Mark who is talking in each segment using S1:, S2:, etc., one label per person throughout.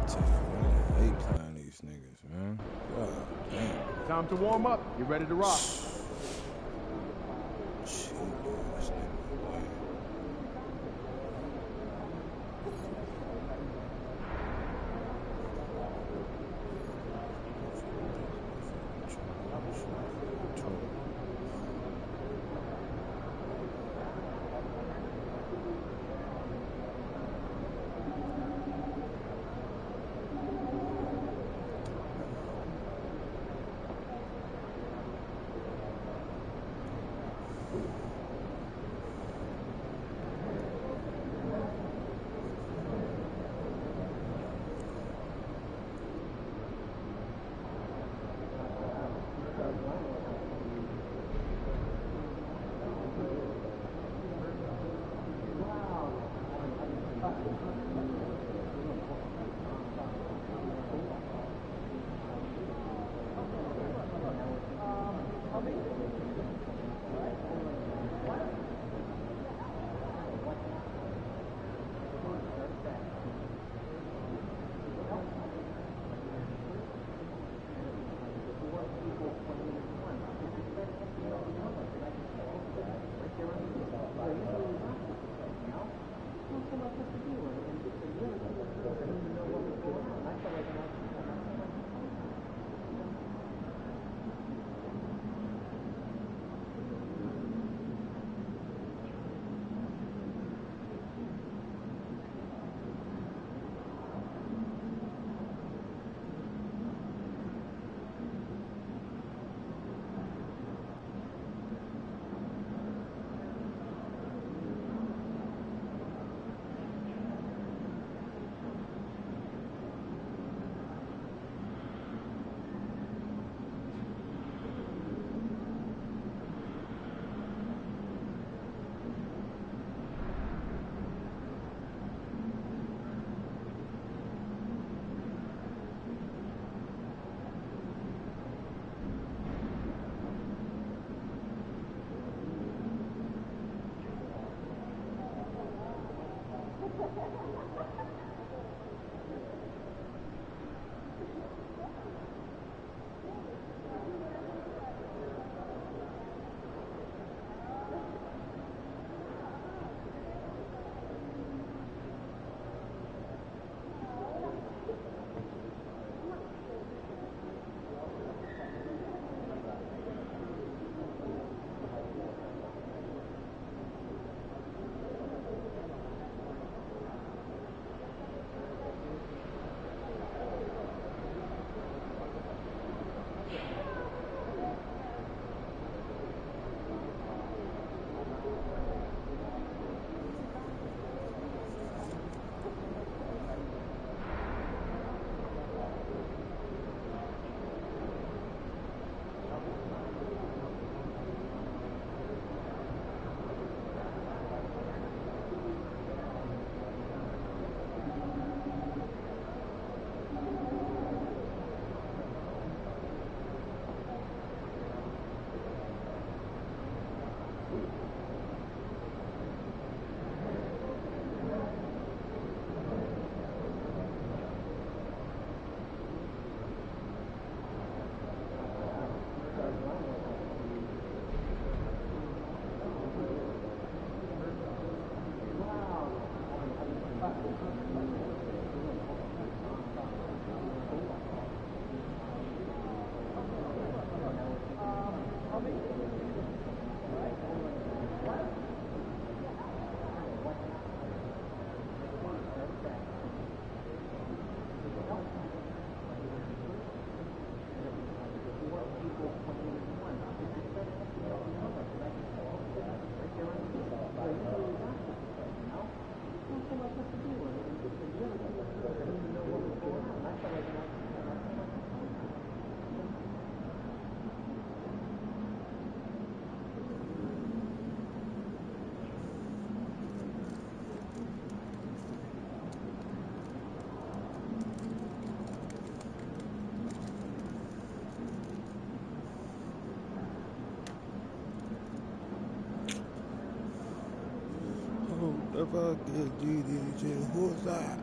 S1: Tell you, man, I hate playing these niggas, man. God damn.
S2: Time to warm up. Get ready to rock.
S1: Cheating ass nigga, boy. Who the fuck is DDJ? Who's that?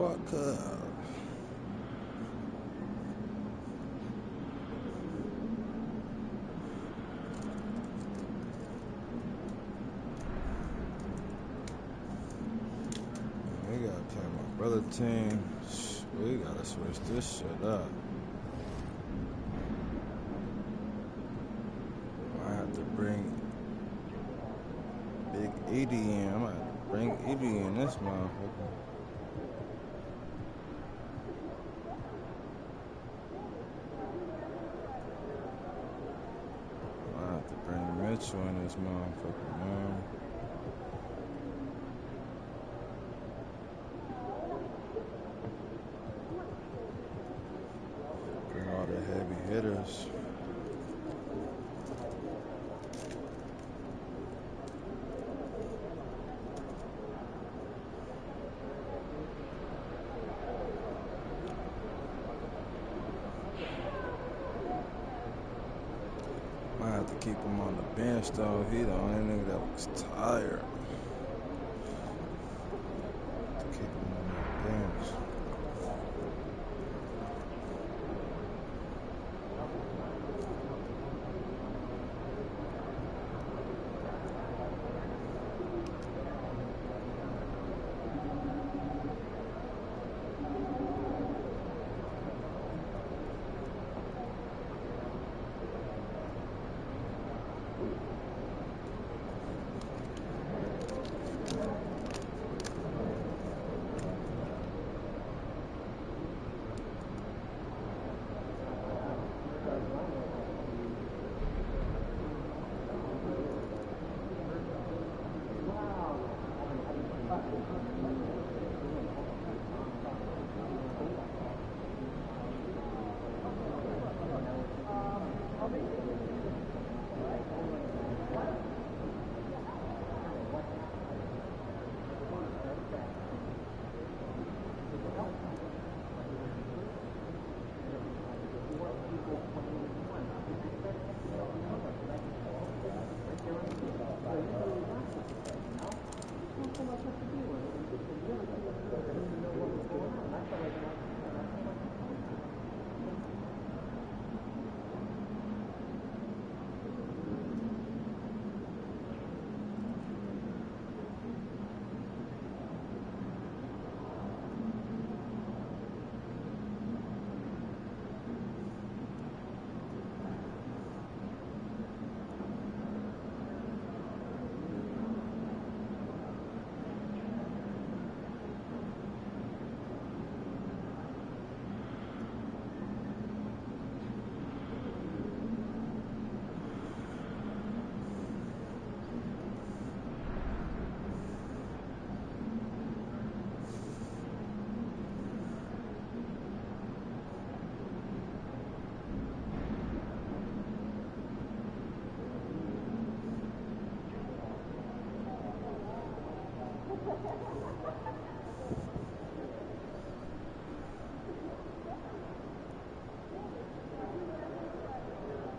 S1: fuck up. We gotta play my brother team. We gotta switch this shit up. I have to bring Big Edie in. I'm gonna have to bring Edie in this motherfucker. I have to bring Mitchell in this motherfucker, man. Bring all the heavy hitters. I have to keep him on the bench though. He the only nigga that was tired. To keep him on the bench.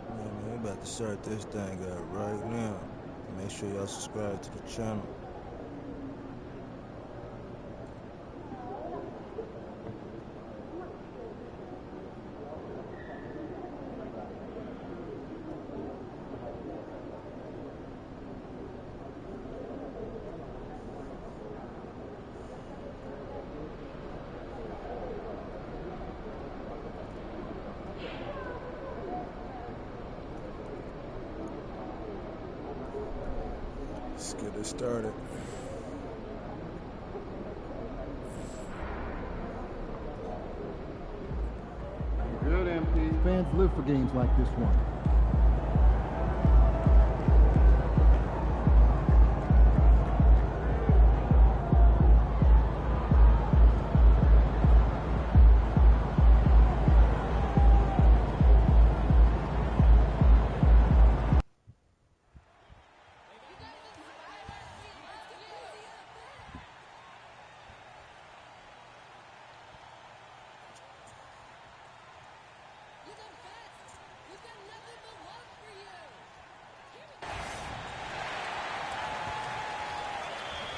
S1: Man, we about to start this thing up right now. Make sure y'all subscribe to the channel. Let's get it started.
S2: Good, MP.
S3: Fans live for games like this one.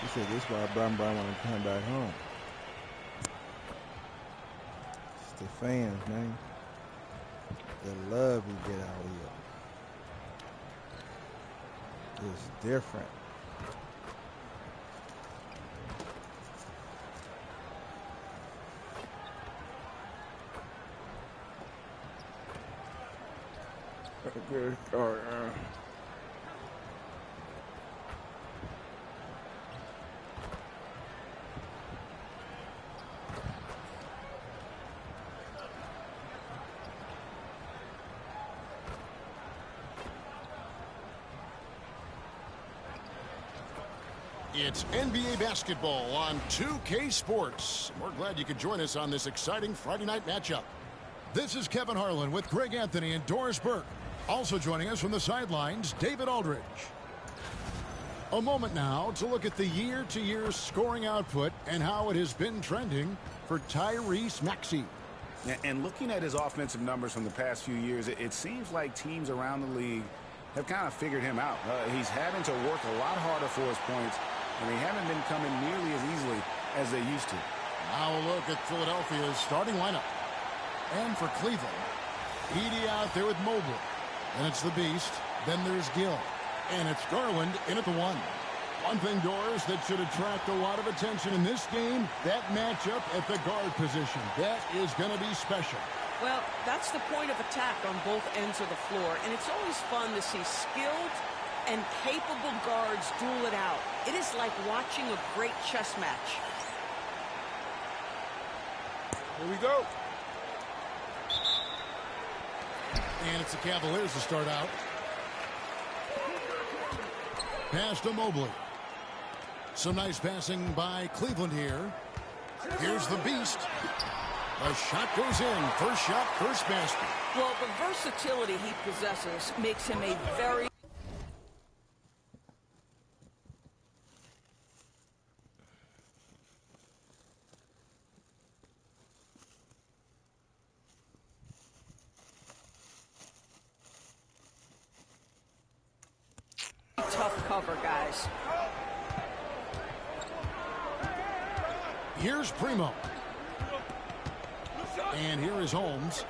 S1: He said this is why Brown want to come back home. the fans, man. The love we get out here is different. Good start, man.
S4: It's NBA basketball on 2K Sports. We're glad you could join us on this exciting Friday night matchup. This is Kevin Harlan with Greg Anthony and Doris Burke. Also joining us from the sidelines, David Aldridge. A moment now to look at the year-to-year scoring output and how it has been trending for Tyrese Maxey.
S5: And looking at his offensive numbers from the past few years, it seems like teams around the league have kind of figured him out. He's having to work a lot harder for his points, and they haven't been coming nearly as easily as they used to.
S4: Now a look at Philadelphia's starting lineup. And for Cleveland, Edey out there with Mobley. And it's the Beast. Then there's Gill. And it's Garland in at the 1. One thing, Doris, that should attract a lot of attention in this game, that matchup at the guard position. That is going to be special.
S6: Well, that's the point of attack on both ends of the floor. And it's always fun to see skilled and capable guards duel it out. It is like watching a great chess match.
S4: Here we go. And it's the Cavaliers to start out. Pass to Mobley. Some nice passing by Cleveland here. Here's the Beast. A shot goes in. First shot, first basket.
S6: Well, the versatility he possesses makes him a very... tough cover, guys.
S4: Here's Primo. And here is Holmes.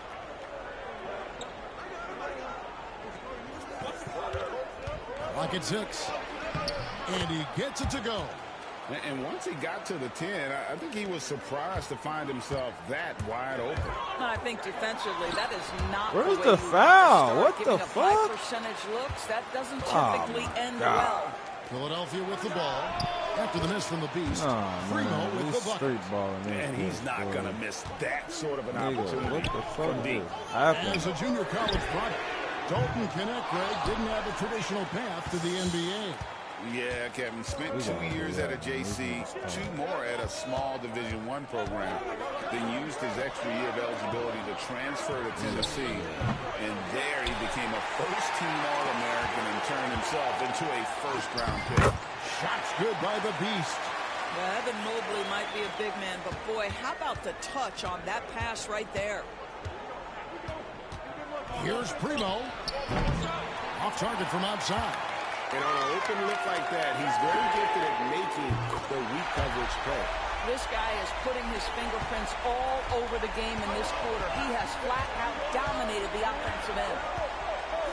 S4: Clock at 6. And he gets it to go.
S5: And once he got to the 10, I think he was surprised to find himself that wide open.
S6: I think defensively, that is not
S1: Where's
S6: the way
S1: the foul? What the fuck?
S6: High percentage looks, that doesn't typically end well.
S4: Philadelphia with the ball. After the miss from the Beast, Primo with the bucket.
S5: And he's not going to miss that sort of an opportunity.
S1: What the fuck
S5: deep.
S4: As a junior college product, Dalton Knecht, Greg, didn't have a traditional path to the NBA.
S5: Yeah, Kevin, spent 2 years at a JC, 2 more at a small Division I program, then used his extra year of eligibility to transfer to Tennessee, and there he became a first-team All-American and turned himself into a first-round pick.
S4: Shots good by the Beast.
S6: Yeah, Evan Mobley might be a big man, but boy, how about the touch on that pass right there?
S4: Here's Primo. Off target from outside.
S5: And on an open look like that, he's very gifted at making the weak coverage play.
S6: This guy is putting his fingerprints all over the game in this quarter. He has flat out dominated the offensive end.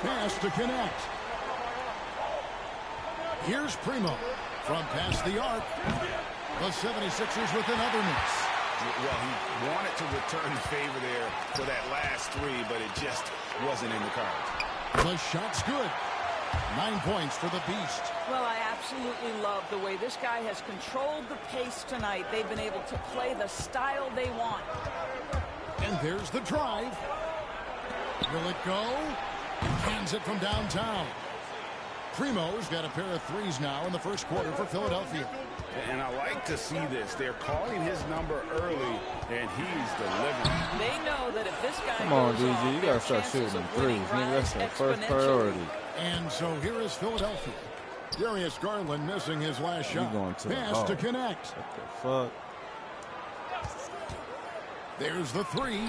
S4: Pass to Knecht. Here's Primo from past the arc. The 76ers with another miss.
S5: Well, he wanted to return the favor there for that last 3, but it just wasn't in the cards.
S4: The shot's good. 9 points for the Beast.
S6: Well, I absolutely love the way this guy has controlled the pace tonight. They've been able to play the style they want.
S4: And there's the drive. Will it go? He cans it from downtown. Primo's got a pair of threes now in the first quarter for Philadelphia.
S5: And I like to see this. They're calling his number early, and he's delivering.
S6: They know that if this guy
S1: Come on,
S6: goes
S1: DG,
S6: off,
S1: you
S6: their
S1: gotta start
S6: chances
S1: shooting
S6: of
S1: threes.
S6: winning
S1: Nigga, that's
S6: rise
S1: our first
S6: exponentially.
S1: priority.
S4: And so here is Philadelphia. Darius Garland missing his last
S1: You
S4: shot.
S1: going to the
S4: Pass to
S1: ball.
S4: Knecht.
S1: What the fuck?
S4: There's the 3.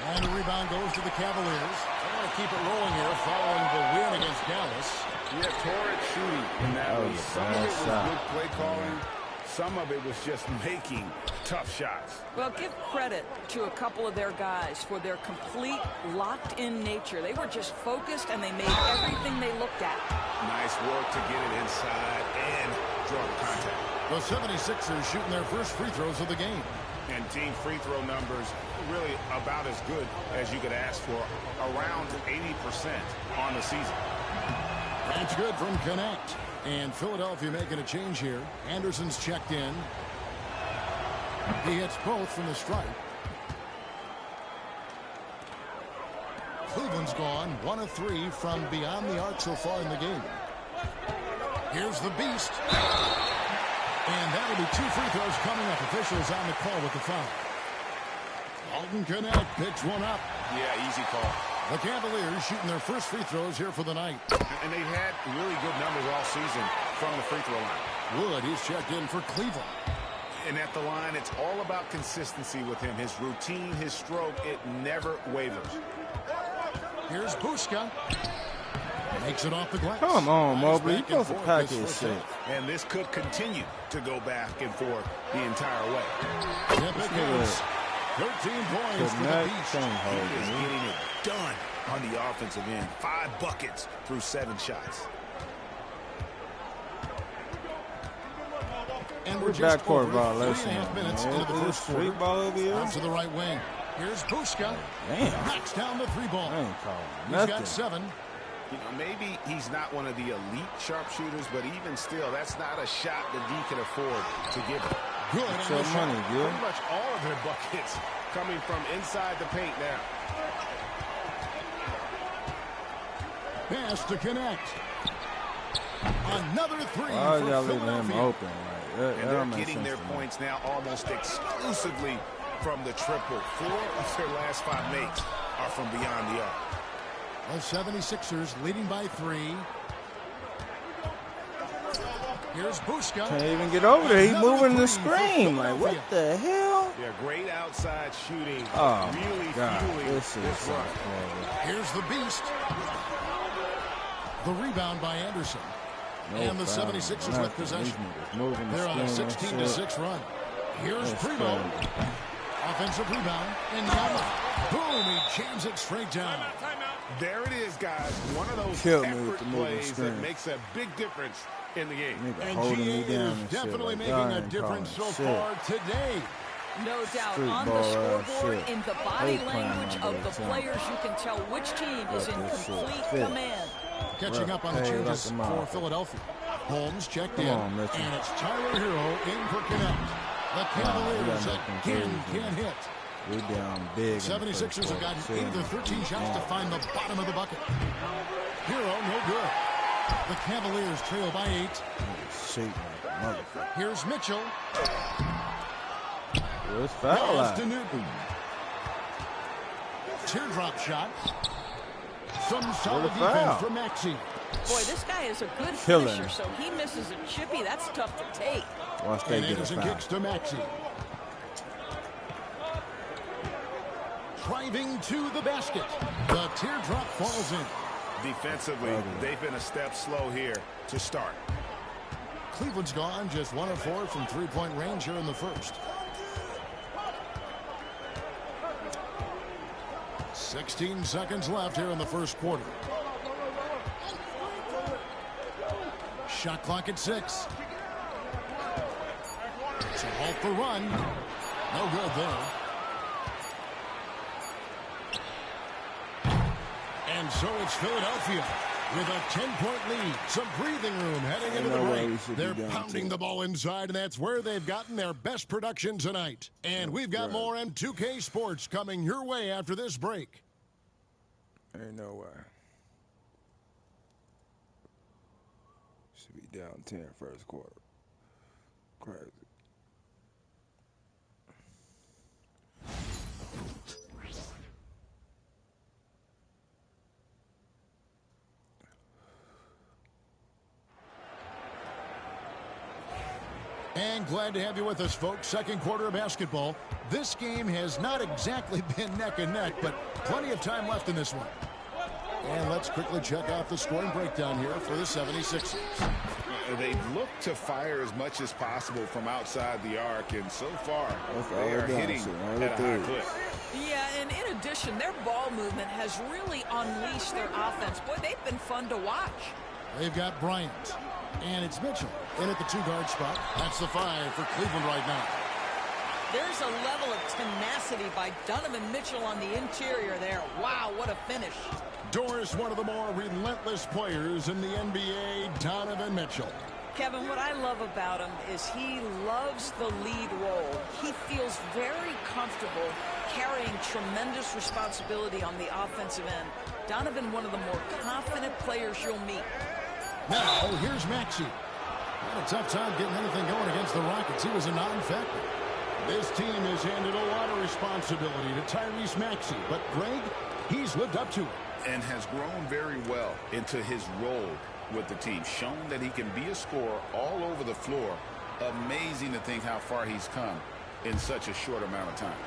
S4: And the rebound goes to the Cavaliers. They want to keep it rolling here following the win against Dallas.
S5: Yeah, torrid shooting in that one.
S1: was a
S5: Some of
S1: bad
S5: it was
S1: shot.
S5: good play calling. Some of it was just making tough shots.
S6: Well, give credit to a couple of their guys for their complete locked-in nature. They were just focused, and they made everything they looked at.
S5: Nice work to get it inside and draw the contact.
S4: The 76ers shooting their first free throws of the game.
S5: And team free throw numbers really about as good as you could ask for, around 80% on the season.
S4: That's good from Connect. And Philadelphia making a change here. Anderson's checked in. He hits both from the stripe. Cleveland's gone 1 of 3 from beyond the arc so far in the game. Here's the beast. And that'll be 2 free throws coming up. Officials on the call with the foul. Alton Connect picks one up.
S5: Yeah, easy call.
S4: The Cavaliers shooting their first free throws here for the night.
S5: And they've had really good numbers all season from the free throw line.
S4: Wood, he's checked in for Cleveland.
S5: And at the line, it's all about consistency with him. His routine, his stroke, it never wavers.
S4: Here's Buska. Makes it off the glass.
S1: Come on, Mobley. You're
S4: Back and
S1: supposed to
S4: forth
S1: pack
S4: this
S1: his
S4: first
S1: shit.
S4: half.
S5: And this could continue to go back and forth the entire way.
S4: Tip it goes. 13 points for the
S1: Connect,
S4: Beast.
S1: can't
S5: He
S1: hold
S5: is
S1: it.
S5: getting it done on the offensive end. 5 buckets through 7 shots.
S4: And
S1: We're
S4: we're just
S1: backcourt
S4: over
S1: violation.
S4: 3.5 minutes
S1: Man,
S4: into the
S1: this
S4: first
S1: street
S4: quarter.
S1: ball over here.
S4: Out to the right wing. Here's Buska.
S1: Damn.
S4: Knocks down the 3 ball.
S1: I ain't calling
S4: He's
S1: nothing.
S4: got 7.
S5: You know, maybe he's not one of the elite sharpshooters, but even still, that's not a shot that D can afford to give him.
S4: Good
S1: It's
S4: on
S1: your
S4: the shot.
S1: money, Gil.
S5: Pretty much all of their buckets coming from inside the paint now.
S4: Pass to Connect. Another 3
S1: Why
S4: for
S1: y'all leaving him
S4: Philadelphia.
S1: open? Like, that
S5: And
S1: don't
S5: they're
S1: make
S5: getting
S1: sense
S5: their
S1: to me.
S5: points now almost exclusively from the triple. 4 of their last 5 makes are from beyond the arc.
S4: The 76ers leading by 3. Here's Buska.
S1: Can't even get over there. He's
S4: Another
S1: moving the
S4: 3 for
S1: screen. Like, what
S4: Philadelphia.
S1: the hell?
S5: Yeah, great outside shooting.
S1: Oh,
S5: really
S1: God.
S5: fueling
S1: This is
S5: this
S1: so
S5: run.
S1: horrible.
S4: Here's the Beast. The rebound by Anderson.
S1: No
S4: And the
S1: foul,
S4: 76ers with
S1: nothing.
S4: possession.
S1: These niggas moving the
S4: They're on a
S1: screen and
S4: 16-6
S1: shit.
S4: run. Here's
S1: That's
S4: Primo.
S1: crazy.
S4: Offensive rebound. And Yama. Boom, he jams it straight down.
S5: There it is, guys. One of those
S1: Killed me with
S5: effort
S1: the moving
S5: plays that
S1: screen.
S5: makes a big difference in the game.
S1: Nigga
S4: And
S1: holding
S4: GA
S1: me down
S4: is
S1: and
S4: definitely
S1: shit. Like, y'all
S4: making a
S1: ain't
S4: difference so
S1: calling shit.
S4: far today.
S6: No doubt.
S1: Street
S6: On the
S1: ball ass
S6: scoreboard,
S1: shit.
S6: in the body
S1: Hate playing
S6: language
S1: on
S6: of
S1: both
S6: the
S1: sides.
S6: players, you can tell which team is in
S1: this shit
S6: complete
S1: fit.
S6: command.
S4: Catching
S1: Right.
S4: up on the
S1: Hey,
S4: changes
S1: like a
S4: for
S1: motherfucker.
S4: Philadelphia. Holmes checked
S1: Come
S4: in.
S1: on, Mitchell.
S4: And it's Tyler Hero in for Connect. The Cavaliers
S1: got nothing
S4: again
S1: to do.
S4: can't hit.
S1: We down big. in the
S4: 76ers have
S1: first
S4: gotten
S1: quarter.
S4: 8 of their 13 shots to find the bottom of the bucket. Hero, no good. The Cavaliers trail by 8.
S1: Shake like a motherfucker.
S4: Here's Mitchell.
S1: Well, it's foul
S4: Pass
S1: line.
S4: to Newton. Teardrop shot. Some solid
S1: What a foul.
S4: defense from Maxey.
S6: Boy, this guy is a good
S1: Killing.
S6: finisher, so he misses a chippy. That's tough to take.
S1: Watch they
S4: And
S1: get a
S4: Anderson
S1: foul.
S4: kicks to Maxey. Driving to the basket. The teardrop falls in.
S5: Defensively, they've been a step slow here to start.
S4: Cleveland's gone just 1 of 4 from three-point range here in the first. 16 seconds left here in the first quarter. Shot clock at 6. To halt the run. No good there. And so it's Philadelphia with a 10-point lead. Some breathing room heading into the
S1: no way we
S4: break.
S1: should be
S4: They're
S1: down
S4: pounding
S1: 2.
S4: the ball inside, and that's where they've gotten their best production tonight. And we've got more M2K Sports coming your way after this break.
S1: Ain't no way. Should be down 10 first quarter. Crazy.
S4: And glad to have you with us, folks. Second quarter of basketball. This game has not exactly been neck and neck, but plenty of time left in this one. And let's quickly check out the scoring breakdown here for the 76ers.
S5: They've looked to fire as much as possible from outside the arc, and so far they are hitting at a high clip.
S6: Yeah, and in addition, their ball movement has really unleashed their offense. Boy, they've been fun to watch.
S4: They've got Bryant, and it's Mitchell in at the 2-guard spot. That's the 5 for Cleveland right now.
S6: There's a level of tenacity by Donovan Mitchell on the interior there. Wow, what a finish.
S4: Doris, one of the more relentless players in the NBA, Donovan Mitchell.
S6: Kevin, what I love about him is he loves the lead role. He feels very comfortable carrying tremendous responsibility on the offensive end. Donovan, one of the more confident players you'll meet.
S4: Now, here's Maxey. Had a tough time getting anything going against the Rockets. He was a non-factor. This team has handed a lot of responsibility to Tyrese Maxey, but Greg, he's lived up to it.
S5: And has grown very well into his role with the team. Shown that he can be a scorer all over the floor. Amazing to think how far he's come in such a short amount of time.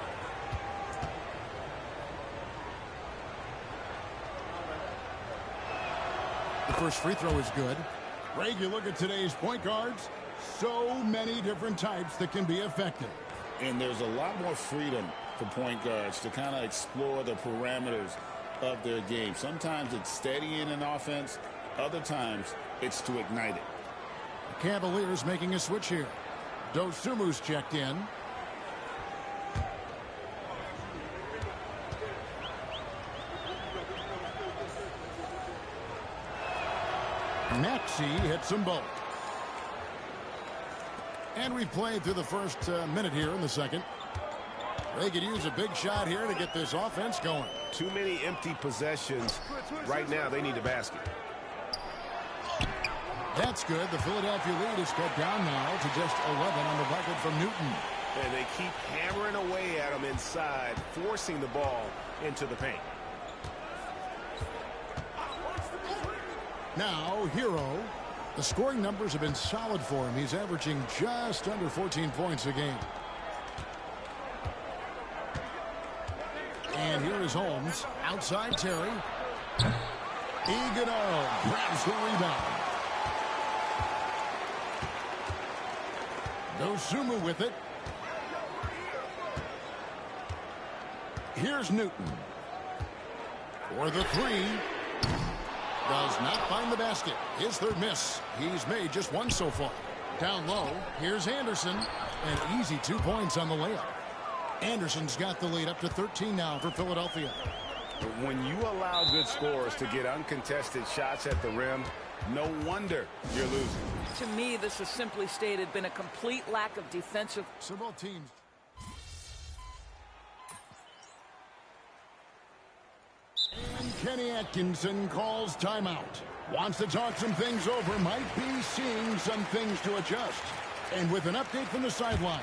S4: The first free throw is good. Greg, you look at today's point guards, so many different types that can be effective.
S5: And there's a lot more freedom for point guards to kind of explore the parameters of their game. Sometimes it's steadying an offense. Other times it's to ignite it.
S4: The Cavaliers making a switch here. Dosumu's checked in. Maxey hits them both. And we've played through the first minute here in the second. They could use a big shot here to get this offense going.
S7: Too many empty possessions. Right now, they need a basket.
S4: That's good. The Philadelphia lead is cut down now to just 11 on the bucket from Newton.
S7: And they keep hammering away at them inside, forcing the ball into the paint.
S4: Now, Hero. The scoring numbers have been solid for him. He's averaging just under 14 points a game. And here is Holmes. Outside Terry. Iguodala grabs the rebound. Dosunmu with it. Here's Newton. For the 3. Does not find the basket. His third miss. He's made just one so far. Down low. Here's Anderson. An easy 2 points on the layup. Anderson's got the lead up to 13 now for Philadelphia.
S7: When you allow good scorers to get uncontested shots at the rim, no wonder you're losing.
S6: To me, this has simply stated been a complete lack of defensive.
S4: So both teams. And Kenny Atkinson calls timeout. Wants to talk some things over. Might be seeing some things to adjust. And with an update from the sidelines,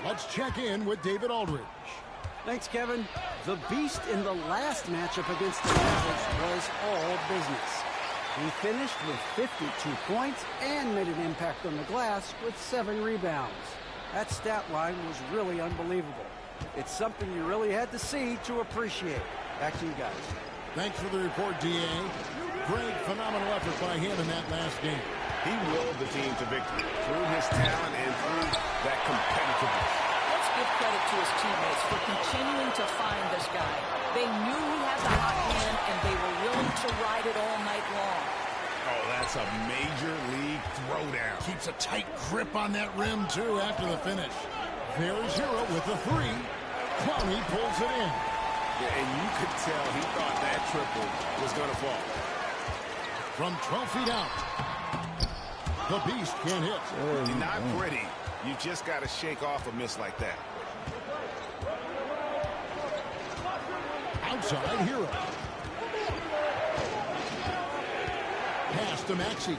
S4: let's check in with David Aldridge.
S8: Thanks, Kevin. The Beast in the last matchup against the Mavericks was all business. He finished with 52 points and made an impact on the glass with 7 rebounds. That stat line was really unbelievable. It's something you really had to see to appreciate. Back to you guys.
S4: Thanks for the report, D.A. Great, phenomenal effort by him in that last game.
S7: He willed the team to victory through his talent and through that competitiveness.
S6: Let's give credit to his teammates for continuing to find this guy. They knew he had the hot hand, and they were willing to ride it all night long.
S7: Oh, that's a major league throwdown.
S4: Keeps a tight grip on that rim, too, after the finish. There's Hero with the 3. Clowney pulls it in.
S7: Yeah, and you could tell he thought that triple was going to fall.
S4: From 12 feet out. The Beast can't hit.
S7: You're not pretty. You just got to shake off a miss like that.
S4: Outside Hero. Pass to Maxey.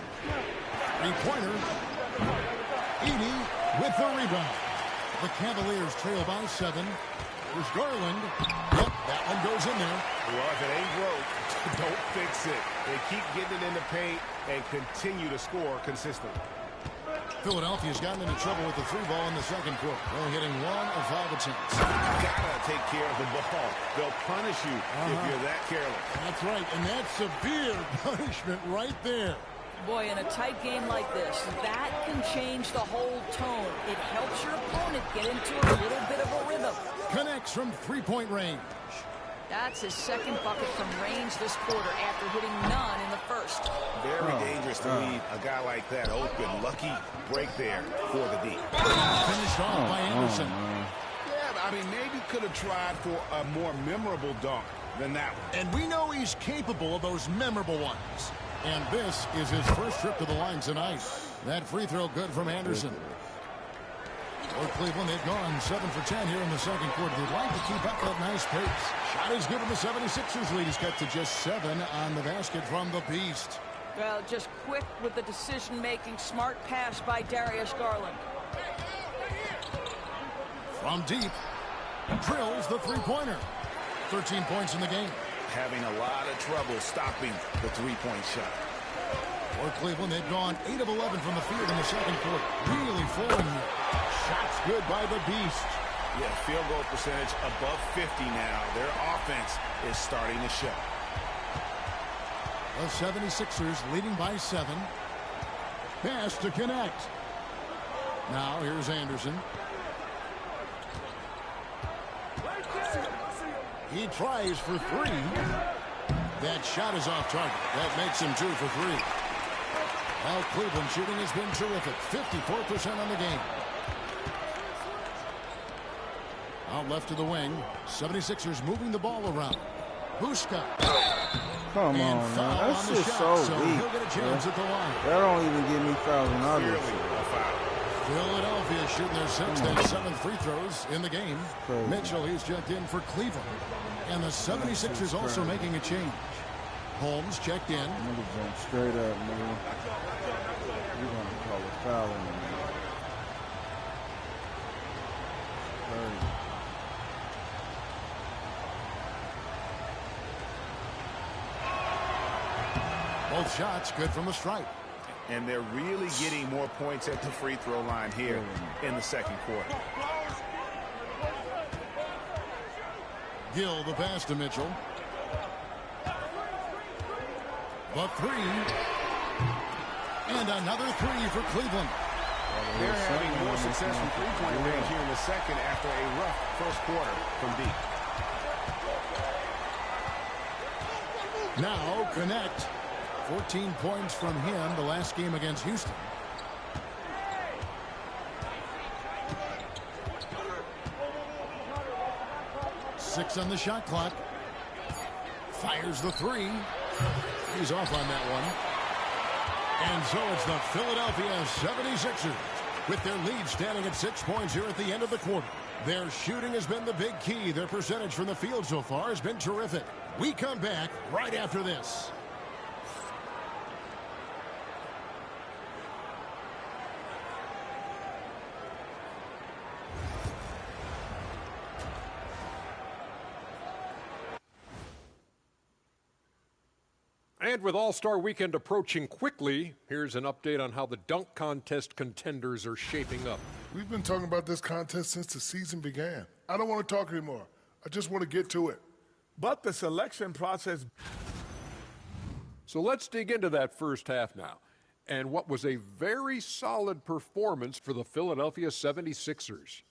S4: 3-pointer. Edey with the rebound. The Cavaliers trail by 7. There's Garland. Yep, that one goes in there.
S7: Well, if it ain't broke, don't fix it. They keep getting it in the paint and continue to score consistently.
S4: Philadelphia's gotten into trouble with the 3 ball in the second quarter. They're hitting 1 of 5 attempts.
S7: Gotta take care of the ball. They'll punish you if you're that careless.
S4: That's right, and that's severe punishment right there.
S6: Boy, in a tight game like this, that can change the whole tone. It helps your opponent get into a little bit of a rhythm.
S4: Connects from three-point range.
S6: That's his second bucket from range this quarter after hitting none in the first.
S7: Very dangerous to leave a guy like that open. Lucky break there for the D.
S4: Finished off by Anderson.
S7: Yeah, I mean, maybe could have tried for a more memorable dunk than that one.
S4: And we know he's capable of those memorable ones. And this is his first trip to the line tonight. That free throw good from Anderson. For Cleveland, they've gone 7 for 10 here in the second quarter. They'd like to keep up that nice pace. Shot is good, and the 76ers lead is cut to just 7 on the basket from the Beast.
S6: Well, just quick with the decision-making. Smart pass by Darius Garland.
S4: From deep, drills the three-pointer. 13 points in the game.
S7: Having a lot of trouble stopping the three-point shot.
S4: For Cleveland, they've gone 8 of 11 from the field in the second quarter. Really flowing here. Shots good by the Beast.
S7: Yeah, field goal percentage above 50 now. Their offense is starting to show.
S4: The 76ers leading by 7. Pass to connect. Now here's Anderson. He tries for 3. That shot is off target. That makes him 2 for 3. Well, Cleveland shooting has been terrific. 54% on the game. Out left to the wing. 76ers moving the ball around. Buska.
S1: Come on, man. That's just so weak.
S4: He'll get a chance at the line.
S1: That don't even give me fouls on others.
S4: Philadelphia shooting their 6th and 7th free throws in the game. Mitchell, he's checked in for Cleveland. And the 76ers also making a change. Holmes checked in.
S1: Nigga jumped straight up, man. You're going to call a foul on him.
S4: Both shots good from the stripe.
S7: And they're really getting more points at the free throw line here in the second quarter.
S4: Gill the pass to Mitchell. The 3. And another 3 for Cleveland.
S7: They're having more success from three-point range here in the second after a rough first quarter from deep.
S4: Now connect. 14 points from him the last game against Houston. Six on the shot clock. Fires the 3. He's off on that one. And so it's the Philadelphia 76ers with their lead standing at 6 points here at the end of the quarter. Their shooting has been the big key. Their percentage from the field so far has been terrific. We come back right after this.
S9: And with All-Star Weekend approaching quickly, here's an update on how the dunk contest contenders are shaping up.
S10: We've been talking about this contest since the season began. I don't want to talk anymore. I just want to get to it.
S7: But the selection process...
S9: So let's dig into that first half now. And what was a very solid performance for the Philadelphia 76ers.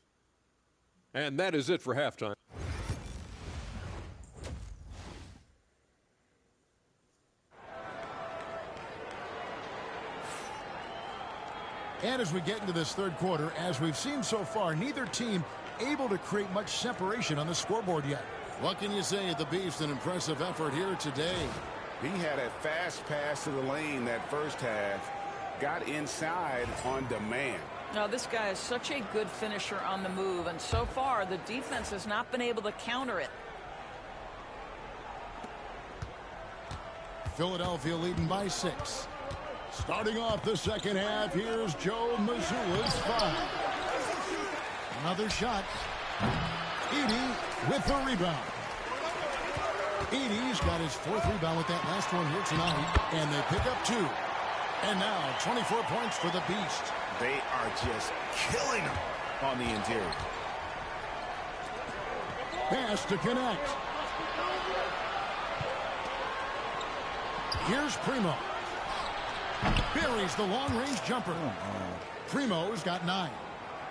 S9: And that is it for halftime.
S4: And as we get into this third quarter, as we've seen so far, neither team able to create much separation on the scoreboard yet. What can you say? The Beast, an impressive effort here today.
S7: He had a fast pass to the lane that first half. Got inside on demand.
S6: Now, this guy is such a good finisher on the move, and so far the defense has not been able to counter it.
S4: Philadelphia leading by 6. Starting off the second half, here's Joe Mazzulla's 5. Another shot. Edey with the rebound. Edey's got his 4th rebound with that last one here tonight, and they pick up 2. And now 24 points for the Beast.
S7: They are just killing them on the interior.
S4: Pass to connect. Here's Primo. Buries the long-range jumper. Primo's got 9.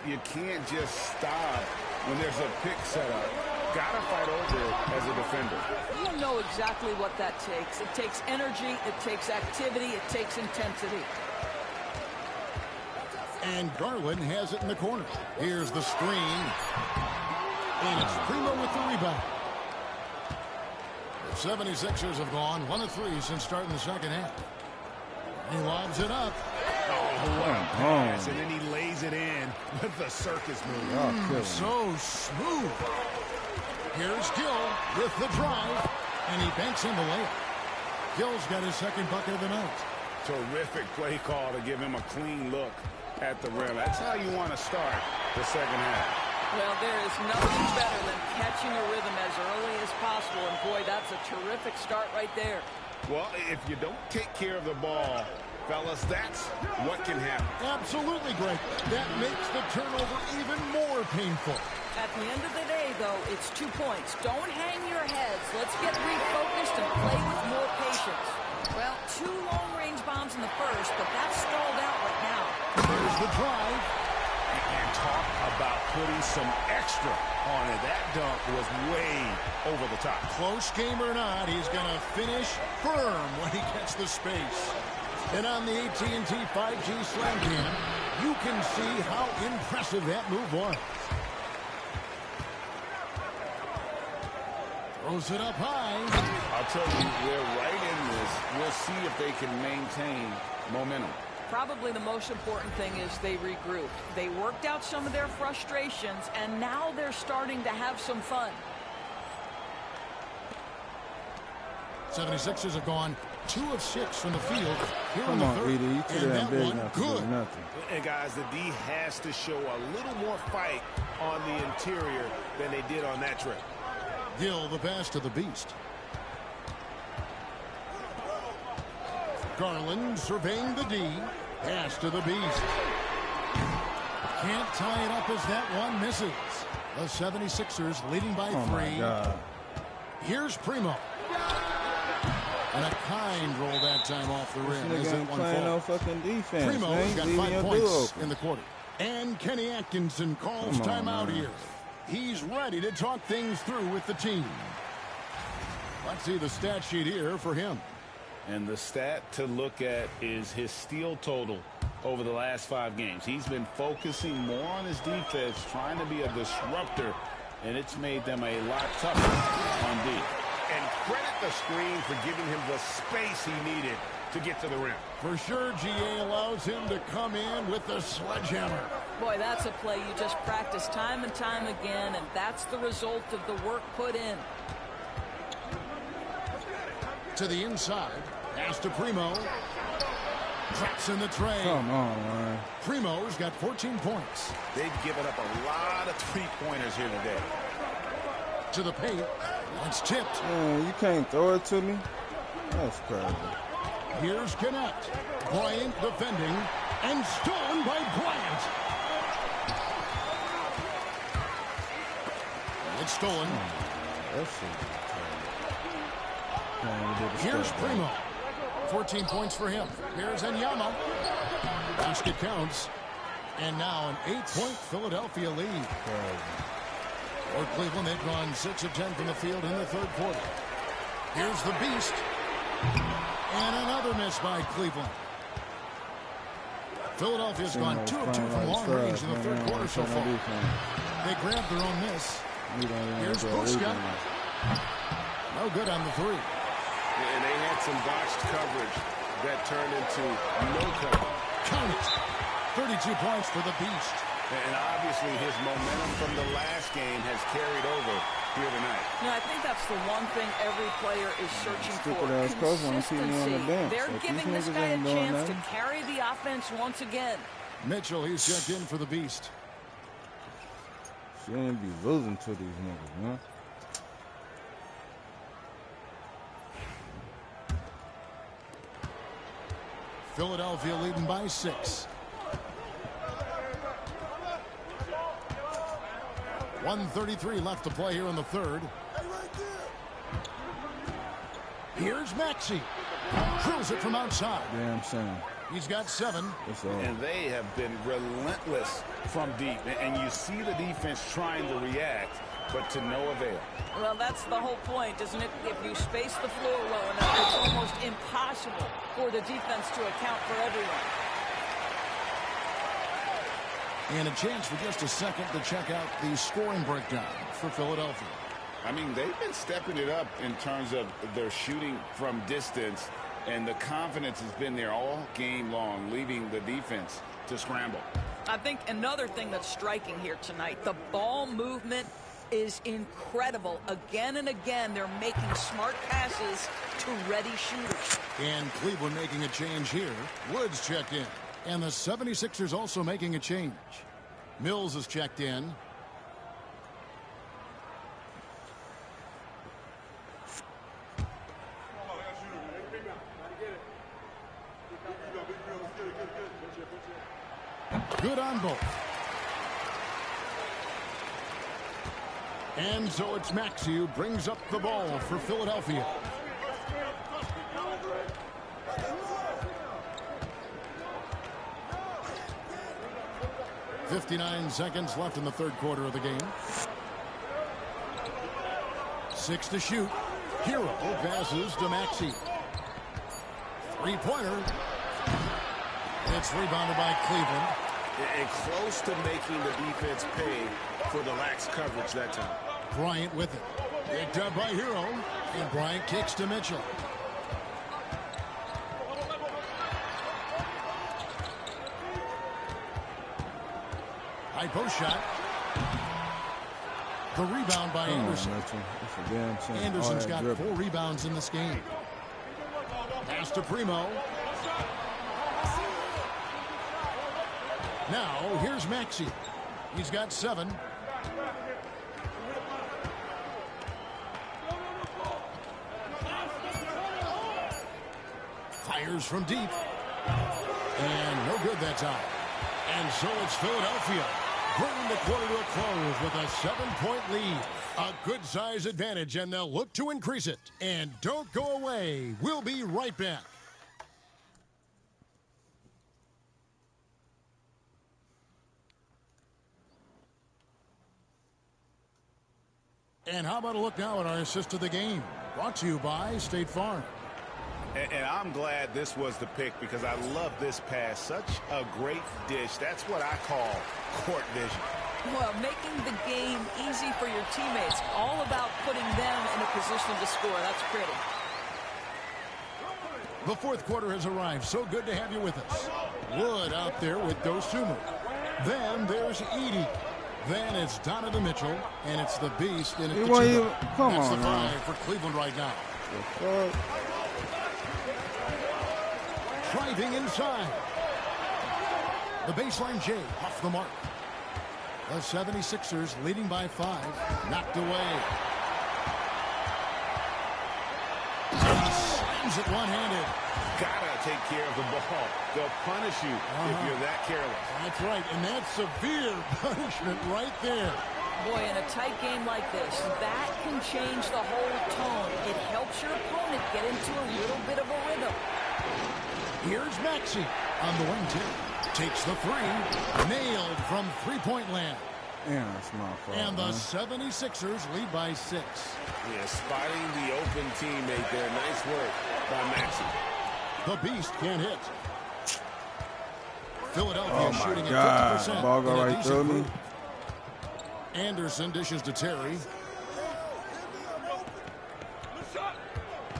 S5: You can't just stop when there's a pick set up. Gotta fight over it as a defender.
S6: You know exactly what that takes. It takes energy, it takes activity, it takes intensity.
S4: And Garland has it in the corner. Here's the screen. And it's Primo with the rebound. The 76ers have gone 1 of 3 since starting the second half. He lobs it up.
S7: Oh, what a pass. And then he lays it in with the circus move.
S4: So smooth. Here's Gill with the drive. And he banks in the layup. Gill's got his second bucket of the night.
S5: Terrific play call to give him a clean look at the rim. That's how you want to start the second half.
S6: Well, there is nothing better than catching a rhythm as early as possible. And, boy, that's a terrific start right there.
S5: Well, if you don't take care of the ball, fellas, that's what can happen.
S4: Absolutely, Greg. That makes the turnover even more painful.
S6: At the end of the day, though, it's 2 points. Don't hang your heads. Let's get refocused and play with more patience. Well, 2 long-range bombs in the first, but that's stalled out right now.
S4: There's the drive.
S7: And talk about putting some extra on it. That dunk was way over the top.
S4: Close game or not, he's going to finish firm when he gets the space. And on the AT&T 5G Slam Cam, you can see how impressive that move was. Throws it up high.
S5: I'll tell you, they're right in this. We'll see if they can maintain momentum.
S6: Probably the most important thing is they regrouped. They worked out some of their frustrations, and now they're starting to have some fun.
S4: 76ers have gone 2 of 6 from the field here in the third. And that one good.
S7: And guys, the D has to show a little more fight on the interior than they did on that trip.
S4: Gill the pass to the Beast. Garland surveying the D. Pass to the Beast. Can't tie it up as that one misses. The 76ers leading by 3. Here's Primo. And a kind roll that time off the rim. Is it one fall?
S1: No fucking defense.
S4: Primo's got 5 points in the quarter. And Kenny Atkinson calls timeout here. He's ready to talk things through with the team. Let's see the stat sheet here for him.
S5: And the stat to look at is his steal total over the last 5 games. He's been focusing more on his defense, trying to be a disruptor, and it's made them a lot tougher on D.
S7: And credit the screen for giving him the space he needed to get to the rim.
S4: For sure, GA allows him to come in with the sledgehammer.
S6: Boy, that's a play you just practice time and time again, and that's the result of the work put in.
S4: To the inside. Pass to Primo. Traps in the tray.
S1: Come on, man.
S4: Primo's got 14 points.
S7: They've given up a lot of three-pointers here today.
S4: To the paint. It's tipped.
S1: Man, you can't throw it to me? That's crazy.
S4: Here's Connect. Bryant defending. And stolen by Bryant. It's stolen. Here's Primo. 14 points for him. Here's Enyama. Basket counts. And now an 8-point Philadelphia lead. For Cleveland, they've gone 6 of 10 from the field in the third quarter. Here's the Beast. And another miss by Cleveland. Philadelphia's gone 2 of 2 from long range in the third quarter so far. They grabbed their own miss. Here's Puska. No good on the 3.
S7: And they had some botched coverage that turned into no cover.
S4: Count it. 32 points for the Beast.
S5: And obviously his momentum from the last game has carried over here tonight.
S6: No, I think that's the one thing every player is searching for.
S1: Consistency.
S6: They're giving this guy a chance to carry the offense once again.
S4: Mitchell, he's checked in for the Beast.
S1: Shouldn't be losing to these niggas, man.
S4: Philadelphia leading by 6. 1:33 left to play here in the third. Here's Maxey. Drills it from outside.
S1: Damn son.
S4: He's got 7.
S5: And they have been relentless from deep. And you see the defense trying to react, but to no avail.
S6: Well, that's the whole point, isn't it? If you space the floor well enough, it's almost impossible for the defense to account for everyone.
S4: And a chance for just a second to check out the scoring breakdown for Philadelphia.
S5: I mean, they've been stepping it up in terms of their shooting from distance, and the confidence has been there all game long, leaving the defense to scramble.
S6: I think another thing that's striking here tonight, the ball movement is incredible. Again and again, they're making smart passes to ready shooters.
S4: And Cleveland making a change here. Woods checked in. And the 76ers also making a change. Mills is checked in. Good on both. And so it's Maxey who brings up the ball for Philadelphia. .59 seconds left in the third quarter of the game. 6 to shoot. Hero passes to Maxey. Three-pointer. It's rebounded by Cleveland.
S7: And close to making the defense pay for the lax coverage that time.
S4: Bryant with it. Picked up by Hero. And Bryant kicks to Mitchell. High post shot. The rebound by Anderson. Anderson's got 4 rebounds in this game. Pass to Primo. Now, here's Maxey. He's got 7. Fires from deep. And no good that time. And so it's Philadelphia bringing the quarter to a close with a 7-point lead. A good size advantage, and they'll look to increase it. And don't go away. We'll be right back. And how about a look now at our assist of the game? Brought to you by State Farm.
S7: And I'm glad this was the pick because I love this pass. Such a great dish. That's what I call court vision.
S6: Well, making the game easy for your teammates. All about putting them in a position to score. That's pretty.
S4: The fourth quarter has arrived. So good to have you with us. Wood out there with Dosunmu. Then there's Edey. Then it's Donovan Mitchell, and it's the Beast in it. That's the 5 for Cleveland right now. Driving inside. The baseline J off the mark. The 76ers leading by 5. Knocked away. He slams it one-handed.
S7: Gotta take care of the ball. They'll punish you if you're that careless.
S4: That's right, and that's severe punishment right there.
S6: Boy, in a tight game like this, that can change the whole tone. It helps your opponent get into a little bit of a rhythm.
S4: Here's Maxey on the wing tip. Takes the 3. Nailed from three-point land.
S1: Yeah, that's my fault.
S4: And the 76ers lead by 6.
S7: Yeah, spotting the open teammate there. Nice work by Maxey.
S4: The Beast can't hit. Philadelphia shooting
S1: God.
S4: at 50%.
S1: Ball go right through me.
S4: Anderson dishes to Terry.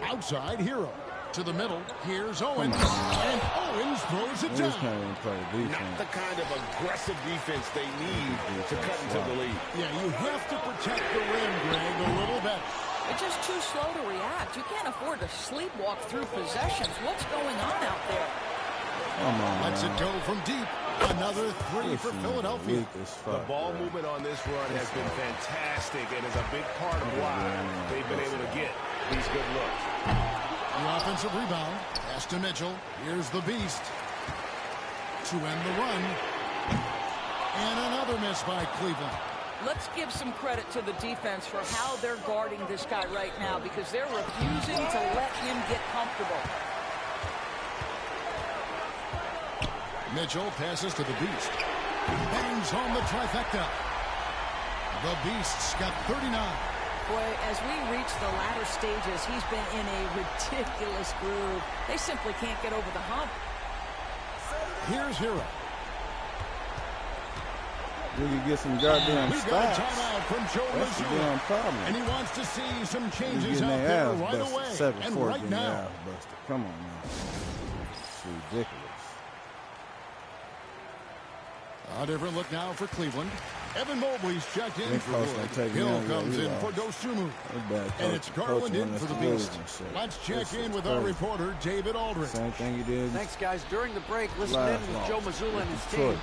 S4: Outside, Hero. To the middle. Here's Owens. And Owens throws it down.
S7: Not the kind of aggressive defense they need to cut into the lead.
S4: Yeah, you have to protect the rim, Greg, a little better.
S6: It's just too slow to react. You can't afford to sleepwalk through possessions. What's going on out there?
S1: Come on,
S4: Lets it go from deep. Another 3 for Philadelphia.
S7: The ball movement on this run has been fantastic and is a big part of why they've been able to get these good looks.
S4: The offensive rebound. Pass to Mitchell. Here's the Beast. To end the run. And another miss by Cleveland.
S6: Let's give some credit to the defense for how they're guarding this guy right now because they're refusing to let him get comfortable.
S4: Mitchell passes to the Beast. Bangs home the trifecta. The Beast's got 39.
S6: Boy, as we reach the latter stages, he's been in a ridiculous groove. They simply can't get over the hump.
S4: Here's Hero.
S1: You can get some goddamn
S4: We've got a
S1: stops.
S4: timeout from Joe
S1: That's the damn problem.
S4: And he wants to see some
S1: He's
S4: changes
S1: getting
S4: out
S1: their
S4: there
S1: ass
S4: right
S1: busted.
S4: away.
S1: 7-4
S4: And right
S1: getting their
S4: now.
S1: ass busted. Come on, man. It's ridiculous.
S4: A different look now for Cleveland. Evan Mobley's checked in for Wood. Hill comes in for Dosunmu. And it's Garland in for the Beast. Let's check in with our reporter, David Aldridge.
S1: Same thing he did.
S8: Thanks, guys. During the break, listen in with Joe Mazzulla and his team.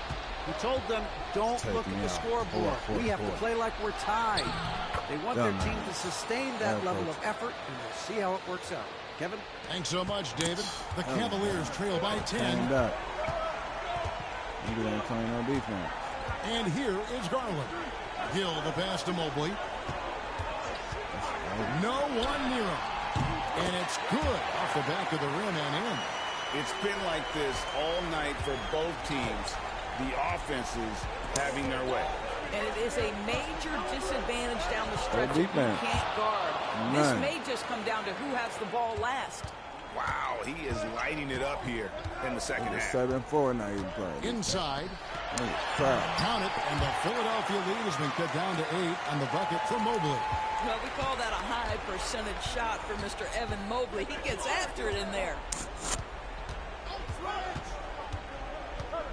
S8: He told them, don't look at the scoreboard. We have to play like we're tied. They want their team to sustain that level of effort, and we'll see how it works out. Kevin?
S4: Thanks so much, David. The Cavaliers trail by 10.
S1: You ain't playing no defense.
S4: And here is Garland. Gill the pass to Mobley. No one near him. And it's good off the back of the rim and in.
S5: It's been like this all night for both teams. The offenses having their way.
S6: And it is a major disadvantage down the stretch if you can't guard. This may just come down to who has the ball last.
S5: Wow, he is lighting it up here in the second half.
S1: 7-4 now you play.
S4: Inside. Count it, and the Philadelphia lead has been cut down to 8 on the bucket for Mobley.
S6: Well, we call that a high percentage shot for Mr. Evan Mobley. He gets after it in there.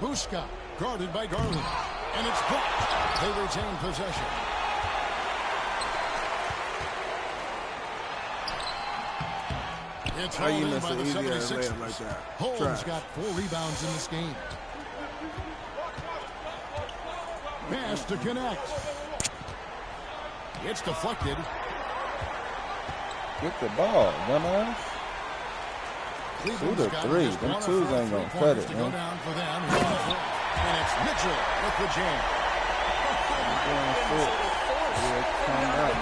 S4: Buska guarded by Garland. And it's blocked. They retain possession. It's hauled in by the 76ers.
S1: Like that.
S4: Holmes got 4 rebounds in this game. Pass to connect. It's deflected.
S1: Get the ball, dumbass. Shoot a 3. Them twos ain't gonna cut it, man.
S4: Down for them. And it's Mitchell with the jam.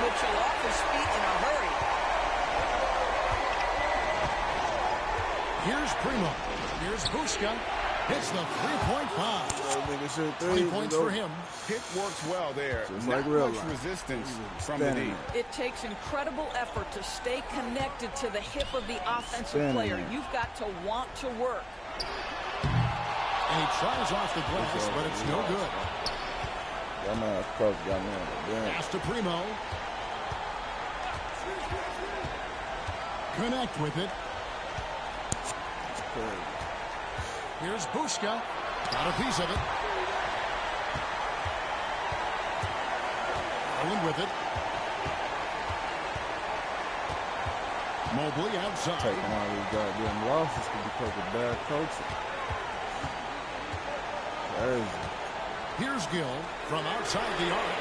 S6: Mitchell off his feet in a hurry.
S4: Here's Primo. Here's Buska. Hits the 3.5. 20 points for him.
S5: Hit works well there.
S1: Not
S5: much resistance from the D.
S6: It takes incredible effort to stay connected to the hip of the offensive player. You've got to want to work.
S4: And he tries off the glass, but it's no good. Pass to Primo. Connect with it. Here's Buska. Got a piece of it. Garland with it. Mobley outside.
S1: Taking all these goddamn losses because of bad coaching. Crazy.
S4: Here's Gill from outside the arc.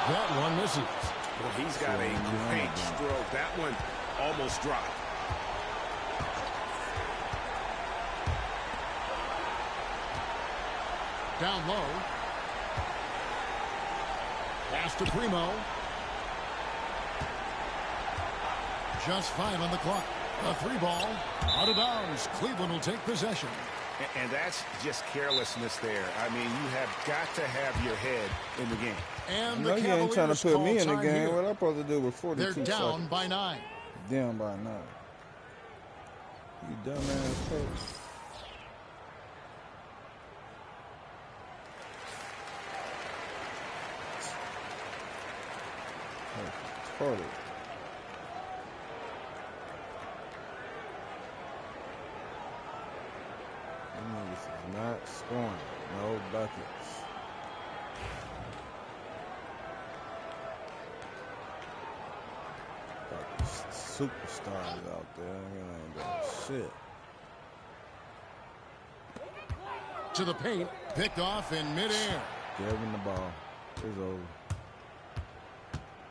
S4: That one misses.
S5: Well, he's got a great stroke. That one almost dropped.
S4: Down low. Pass to Primo. Just 5 on the clock. A 3 ball. Out of bounds. Cleveland will take possession.
S5: And that's just carelessness there. I mean, you have got to have your head in the game.
S4: And
S1: the you ain't trying to put me in the game.
S4: Here.
S1: What I'm supposed to do with 42
S4: They're down
S1: seconds?
S4: by 9.
S1: Down by 9. You dumbass coach. Total. This is not scoring. No buckets. Superstars out there. You ain't got shit.
S4: To the paint. Picked off in midair.
S1: Give him the ball. It's over.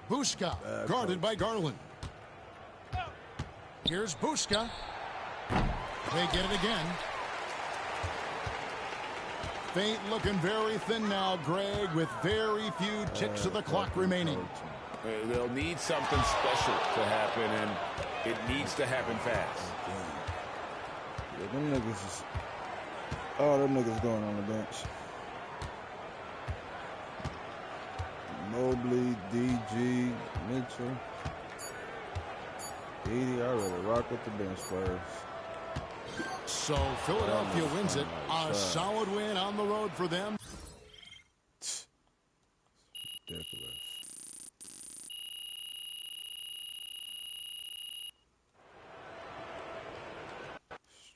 S4: Buska guarded by Garland. Here's Buska. They get it again. Feint looking very thin now, Greg, with very few ticks of the clock remaining.
S5: They'll need something special to happen, and it needs to happen fast.
S1: Yeah, them niggas is Oh, them niggas going on the bench. Mobley, DG, Mitchell. Edie, I'd rather rock with the bench players.
S4: So Philadelphia wins it. A solid win on the road for them.
S1: Ridiculous.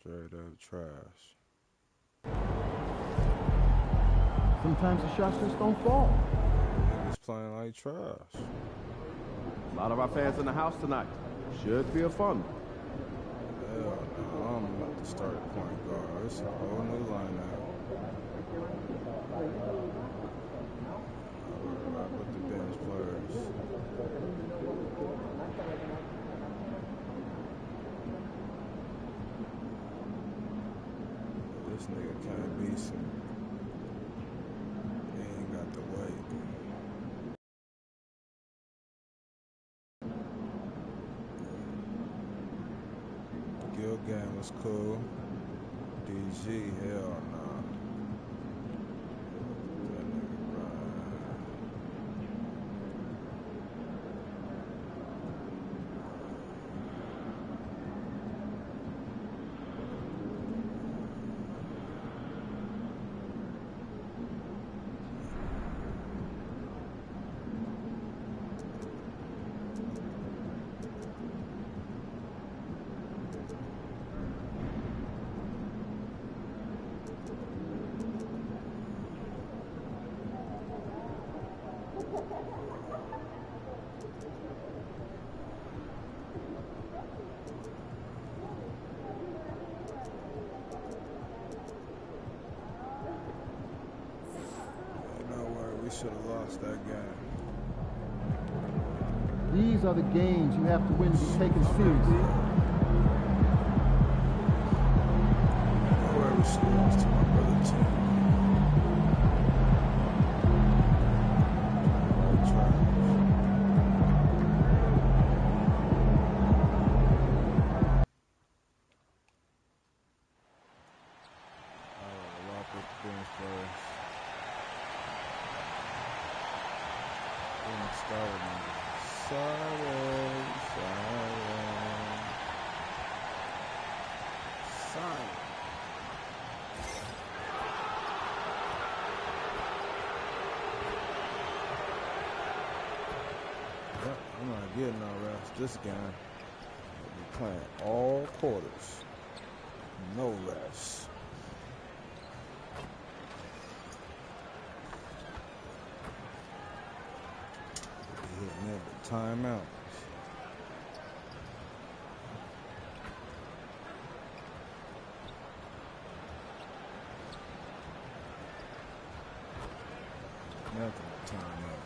S1: Straight up trash.
S3: Sometimes the shots just don't fall.
S1: Niggas playing like trash.
S2: A lot of our fans in the house tonight. Should feel fun.
S1: Hell no, I'm about to start at point guard. It's a whole new lineup. I rock with the bench players. This nigga can't be some. He ain't got the weight. Gilgan was cool. DG, hell nah. That nigga Brian. We should have lost that game.
S3: These are the games you have to win to be taken seriously.
S1: Whoever we should have lost to my brother team. I'm not getting no rest this game. We'll be playing all quarters. No rest. We'll be hitting every timeout. Nothing but timeout.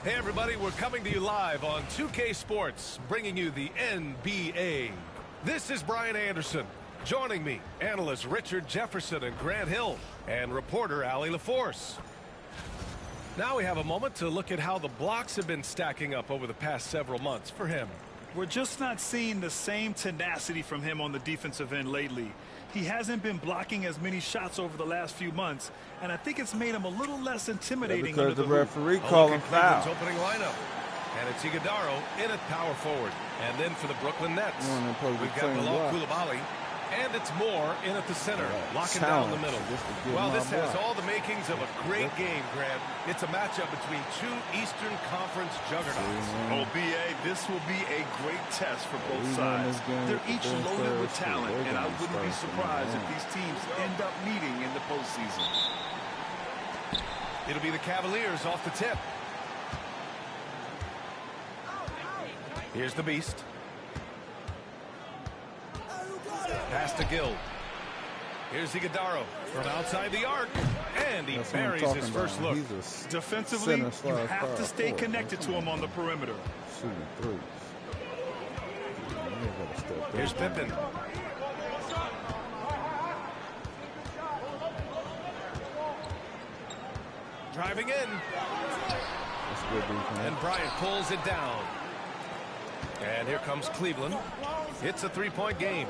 S11: Hey everybody, we're coming to you live on 2K Sports, bringing you the NBA. This is Brian Anderson. Joining me, analysts Richard Jefferson and Grant Hill, and reporter Allie LaForce. Now we have a moment to look at how the blocks have been stacking up over the past several months for him.
S12: We're just not seeing the same tenacity from him on the defensive end lately. He hasn't been blocking as many shots over the last few months, and I think it's made him a little less intimidating.
S1: Yeah, because
S12: under
S1: the referee called him foul.
S11: Opening lineup, and it's Iguodala in at power forward, and then for the Brooklyn Nets, we've got Bilal Coulibaly, and it's Moore in at the center, locking down the middle. Well, this has all the makings of a great game, Grant. It's a matchup between two Eastern Conference juggernauts.
S12: Oh, B.A., this will be a great test for both sides. They're each loaded with talent, and I wouldn't be surprised if these teams end up meeting in the postseason.
S11: It'll be the Cavaliers off the tip. Here's the Beast. Pass to Gill. Here's Iguodala from outside the arc, and he buries his first look.
S12: Defensively, you have to stay connected to him on the perimeter.
S1: Shooting threes.
S11: Here's Pippen. Driving in. And Bryant pulls it down. And here comes Cleveland. It's a three-point game.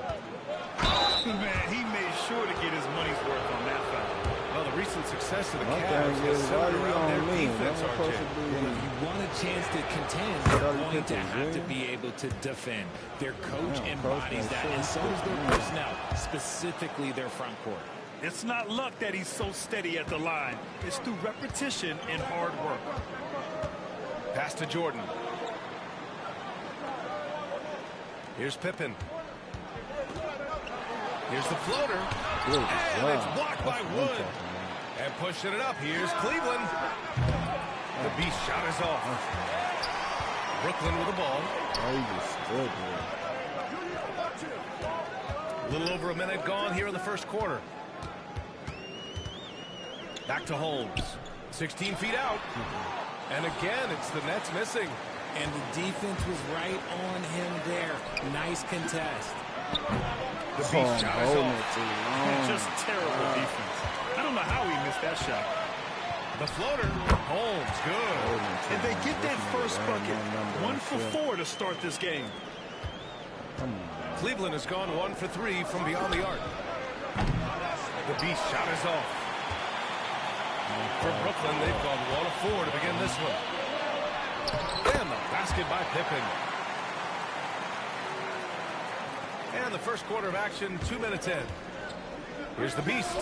S12: Man, he made sure to get his money's worth on that foul.
S11: Well, the recent success of the Cavs is centered around their defense, RJ.
S13: Well, if you want a chance to contend, they're going to have to be able to defend. Their coach embodies that, and so does their personnel, specifically their front court.
S12: It's not luck that he's so steady at the line. It's through repetition and hard work.
S11: Pass to Jordan. Here's Pippen. Here's the floater. And it's blocked by Wood. And pushing it up. Here's Cleveland. The beast shot is off. Brooklyn with the ball. A little over a minute gone here in the first quarter. Back to Holmes. 16 feet out. And again, it's the Nets missing.
S13: And the defense was right on him there. Nice contest.
S11: The beast shot is off.
S12: Just terrible defense. I don't know how he missed that shot.
S11: The floater. Holmes, good.
S12: And they get that first bucket. 1 for 4 to start this game.
S11: Cleveland has gone 1 for 3 from beyond the arc. The beast shot is off. For Brooklyn, they've gone 1 of 4 to begin this one. And the basket by Pippen. And the first quarter of action, 2 minutes in. Here's the beast.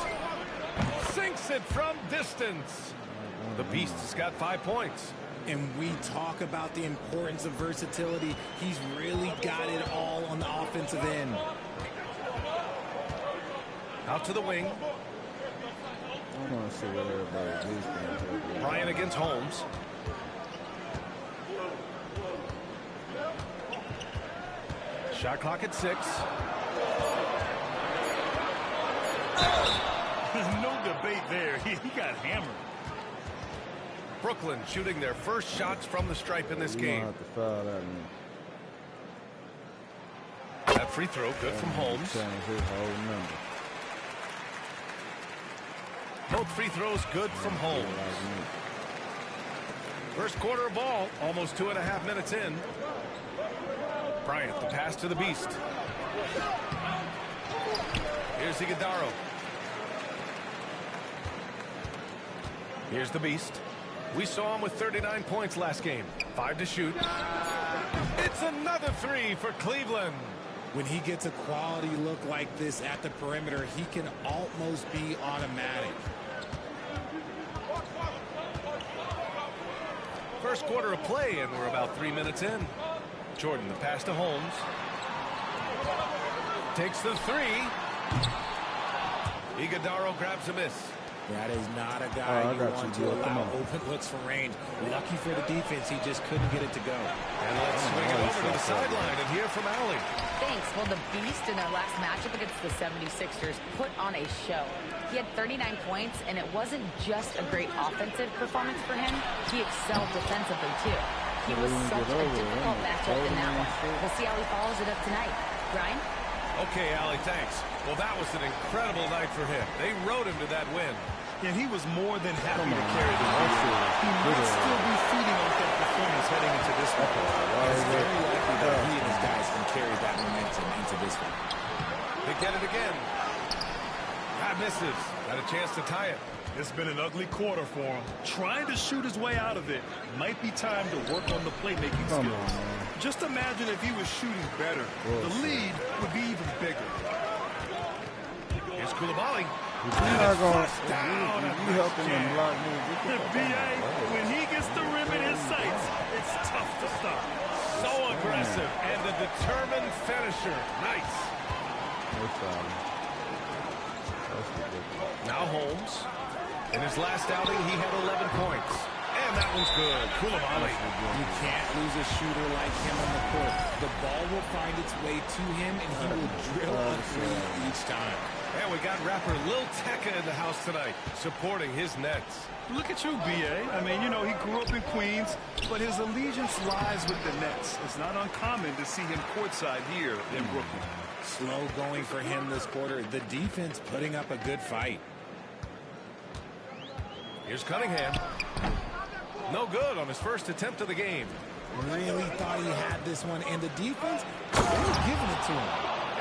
S11: Sinks it from distance. The beast has got 5 points.
S13: And we talk about the importance of versatility. He's really got it all on the offensive end.
S11: Out to the wing.
S1: I want to see what everybody's doing.
S11: Bryant against Holmes. Shot clock at 6.
S12: No debate there. He got hammered.
S11: Brooklyn shooting their first shots from the stripe in this game.
S1: Have to foul that,
S11: that free throw good from Holmes.
S1: His whole number.
S11: Both free throws good from Holmes. First quarter of ball, almost 2.5 minutes in. Bryant, the pass to the beast. Here's Iguodala. Here's the beast. We saw him with 39 points last game. 5 to shoot. It's another 3 for Cleveland.
S13: When he gets a quality look like this at the perimeter, he can almost be automatic.
S11: First quarter of play, and we're about 3 minutes in. Jordan, the pass to Holmes. Takes the 3. Iguodala grabs a miss.
S13: That is not a guy you want to allow open looks from range. Lucky for the defense, he just couldn't get it to go.
S11: And let's swing it over to the sideline and hear from Allie.
S14: Thanks. Well, the Beast in their last matchup against the 76ers put on a show. He had 39 points, and it wasn't just a great offensive performance for him. He excelled defensively, too. He was such a difficult matchup in that one. We'll see how he follows it up tonight. Brian?
S11: Okay, Allie, thanks. Well, that was an incredible night for him. They rode him to that win.
S12: And he was more than happy to carry the ball. He might still be feeding off that performance heading into this one.
S13: It's very likely that he and his guys can carry that momentum into this one.
S11: They get it again. That misses. Got a chance to tie it.
S12: It's been an ugly quarter for him. Trying to shoot his way out of it. Might be time to work on the playmaking skills. Just imagine if he was shooting better. The lead would be even bigger.
S11: Here's Koulibaly.
S1: You're not going to helping him block me.
S12: The BA, when he gets the rim in his sights, it's tough to stop.
S11: So aggressive and a determined finisher. Nice. Now Holmes. In his last outing, he had 11 points. And that one's good. Koulibaly.
S13: You can't lose a shooter like him on the court. The ball will find its way to him, and he will drill a three each time.
S11: And we got rapper Lil Tecca in the house tonight, supporting his Nets.
S12: Look at you, B.A. I mean, you know, he grew up in Queens, but his allegiance lies with the Nets. It's not uncommon to see him courtside here in Brooklyn.
S13: Slow going for him this quarter. The defense putting up a good fight.
S11: Here's Cunningham. No good on his first attempt of the game.
S13: Really thought he had this one, and the defense really giving it to him.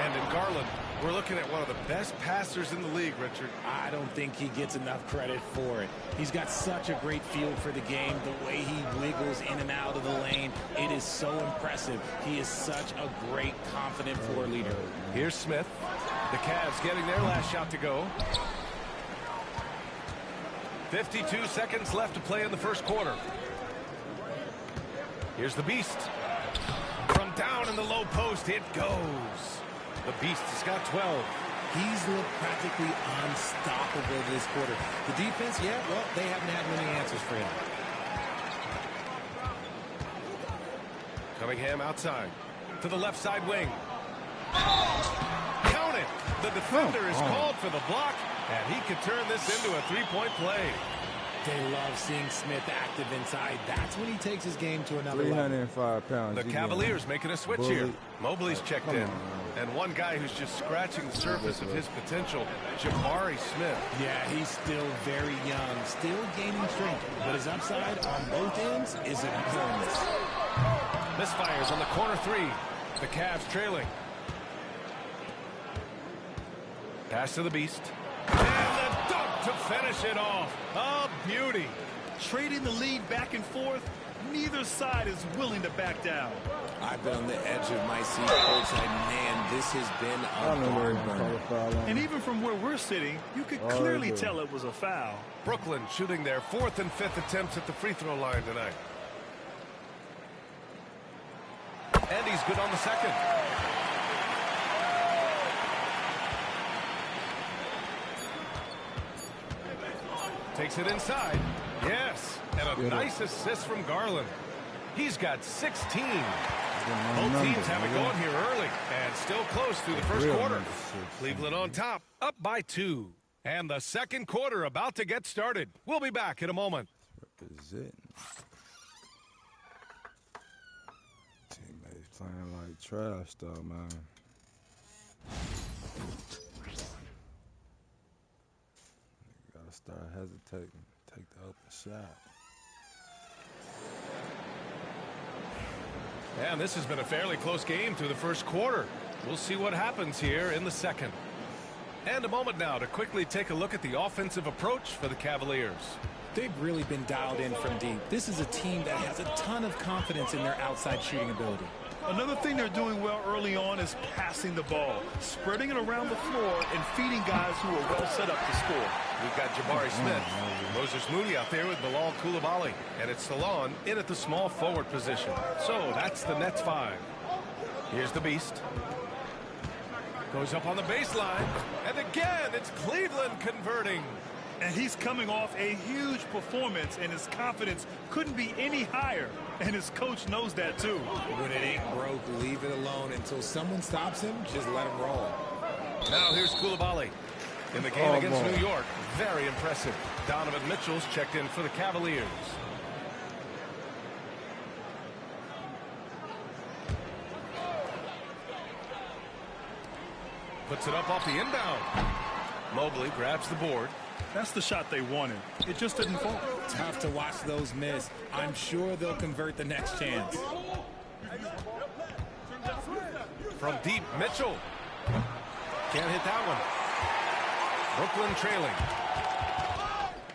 S11: And in Garland, we're looking at one of the best passers in the league, Richard.
S13: I don't think he gets enough credit for it. He's got such a great feel for the game, the way he wiggles in and out of the lane. It is so impressive. He is such a great, confident floor leader.
S11: Here's Smith. The Cavs getting their last shot to go. 52 seconds left to play in the first quarter. Here's the Beast. From down in the low post, it goes. The Beast has got 12.
S13: He's looked practically unstoppable this quarter. The defense, yeah, well, they haven't had many answers for him.
S11: Cunningham outside to the left side wing. Count it. The defender is called for the block, and he could turn this into a three-point play.
S13: They love seeing Smith active inside. That's when he takes his game to another
S1: 305 pounds.
S11: The Cavaliers making a switch here. Mobley's checked in. And one guy who's just scratching the surface of his potential, Jabari Smith.
S13: Yeah, he's still very young, still gaining strength, but his upside on both ends is enormous.
S11: Misfires on the corner three. The Cavs trailing. Pass to the Beast. And the dunk to finish it off. A beauty.
S12: Trading the lead back and forth, neither side is willing to back down.
S13: I've been on the edge of my seat, courtside. Man, this has been a barn burner.
S12: And even from where we're sitting, you could clearly tell it was a foul.
S11: Brooklyn shooting their fourth and fifth attempts at the free throw line tonight. And he's good on the second. Takes it inside. Yes. And a nice assist from Garland. He's got 16. Both teams have it going here early and still close through the first quarter. Cleveland on top, up by 2. And the second quarter about to get started. We'll be back in a moment.
S1: Representing. Teammates playing like trash, though, man. Gotta start hesitating. Take the open shot.
S11: And this has been a fairly close game through the first quarter. We'll see what happens here in the second. And a moment now to quickly take a look at the offensive approach for the Cavaliers.
S13: They've really been dialed in from deep. This is a team that has a ton of confidence in their outside shooting ability.
S12: Another thing they're doing well early on is passing the ball, spreading it around the floor and feeding guys who are well set up to score.
S11: We've got Jabari Smith, Moses Moody out there with Bilal Coulibaly, and it's Salon in at the small forward position. So that's the Nets 5. Here's the Beast. Goes up on the baseline, and again it's Cleveland converting.
S12: And he's coming off a huge performance, and his confidence couldn't be any higher. And his coach knows that, too.
S13: When it ain't broke, leave it alone until someone stops him. Just let him roll.
S11: Now here's Coulibaly in the game against New York. Very impressive. Donovan Mitchell's checked in for the Cavaliers. Puts it up off the inbound. Mobley grabs the board.
S12: That's the shot they wanted. It just didn't fall.
S13: Tough to watch those miss. I'm sure they'll convert the next chance.
S11: From deep, Mitchell. Can't hit that one. Brooklyn trailing.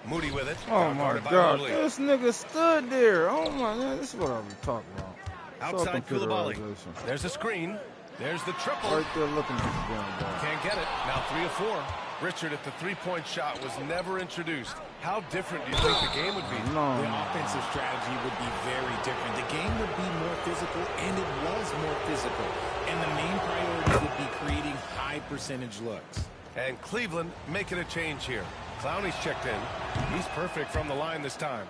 S11: Moody with it.
S1: Oh, my God. This nigga stood there. Oh, my God. This is what I was talking about.
S11: Outside Coulibaly. There's a screen. There's the triple.
S1: Right there looking at the ball.
S11: Can't get it. Now 3 of 4. Richard, if the three-point shot was never introduced, how different do you think the game would be?
S13: The offensive strategy would be very different. The game would be more physical, and it was more physical. And the main priority would be creating high-percentage looks.
S11: And Cleveland making a change here. Clowney's checked in. He's perfect from the line this time.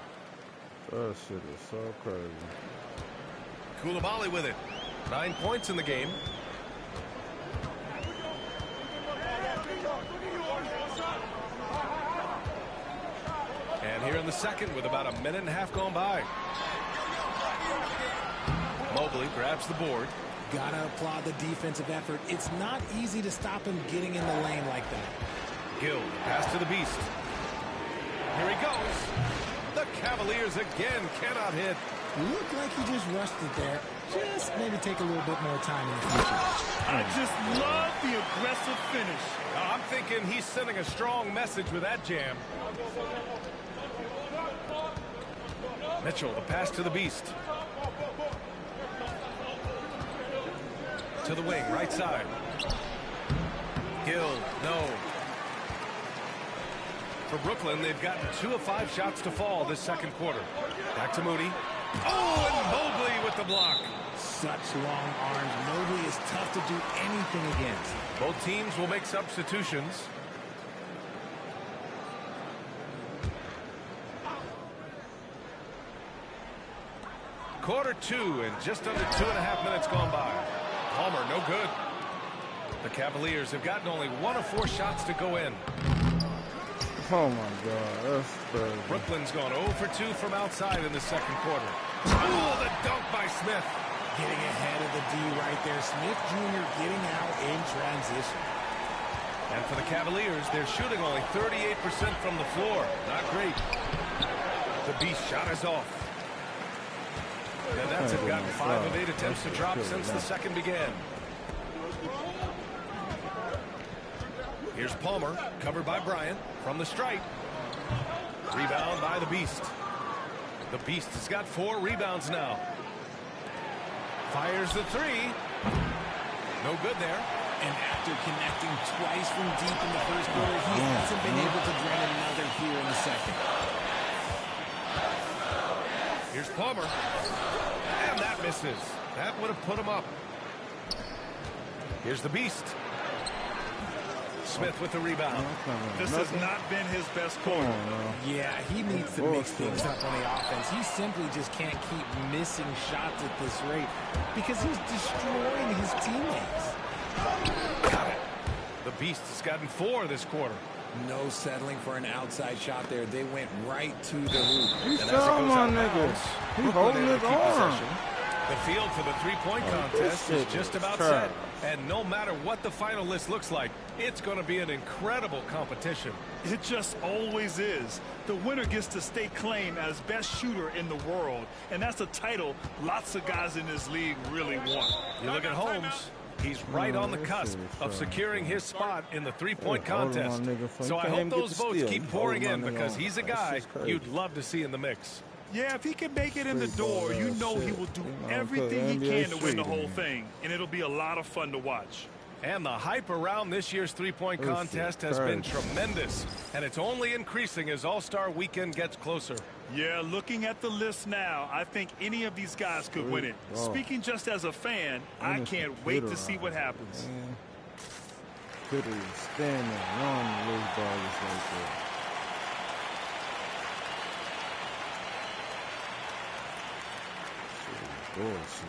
S1: That shit is so crazy.
S11: Coulibaly with it. 9 points in the game. the second with about a minute and a half gone by. Mobley grabs the board.
S13: Gotta applaud the defensive effort. It's not easy to stop him getting in the lane like that.
S11: Gill, pass to the Beast. Here he goes. The Cavaliers again cannot hit.
S13: Looked like he just rushed it there. Just maybe take a little bit more time in the future.
S12: I just love the aggressive finish.
S11: I'm thinking he's sending a strong message with that jam. Mitchell, the pass to the Beast. To the wing, right side. Gill, no. For Brooklyn, they've gotten 2 of 5 shots to fall this second quarter. Back to Moody. Oh, and Mobley with the block.
S13: Such long arms. Mobley is tough to do anything against.
S11: Both teams will make substitutions. Quarter 2 and just under 2.5 minutes gone by. Palmer, no good. The Cavaliers have gotten only 1 of 4 shots to go in.
S1: Oh, my God. That's crazy.
S11: Brooklyn's gone 0 for 2 from outside in the second quarter. Oh, the dunk by Smith.
S13: Getting ahead of the D right there. Smith Jr. getting out in transition.
S11: And for the Cavaliers, they're shooting only 38% from the floor. Not great. The Beast shot is off. The Nets have gotten 5 of 8 attempts to drop since the second began. Here's Palmer, covered by Bryant from the stripe. Rebound by the Beast. The Beast has got 4 rebounds now. Fires the 3. No good there.
S13: And after connecting twice from deep in the first quarter, he hasn't been able to drain another here in the second.
S11: Here's Palmer. And that misses. That would have put him up. Here's the Beast. Smith with the rebound.
S12: This has not been his best quarter.
S13: Yeah, he needs to mix things up on the offense. He simply just can't keep missing shots at this rate because he's destroying his teammates.
S11: Got it. The Beast has gotten 4 this quarter.
S13: No settling for an outside shot there. They went right to the hoop.
S1: He's still my nigga. He's holding his arm.
S11: The field for the three-point contest is just about set. And no matter what the final list looks like, it's going to be an incredible competition.
S12: It just always is. The winner gets to stake claim as best shooter in the world. And that's a title lots of guys in this league really want.
S11: You look at Holmes. He's right on the cusp of securing his spot in the three-point contest. So I hope those votes keep pouring in because he's a guy you'd love to see in the mix.
S12: Yeah, if he can make it in the door, you know he will do everything he can to win the whole thing. And it'll be a lot of fun to watch.
S11: And the hype around this year's three-point contest has been tremendous. And it's only increasing as All-Star Weekend gets closer.
S12: Yeah, looking at the list now, I think any of these guys could win it. Speaking just as a fan, I can't wait to see what happens.
S1: Could have stand there, run those balls like that. Bullshit.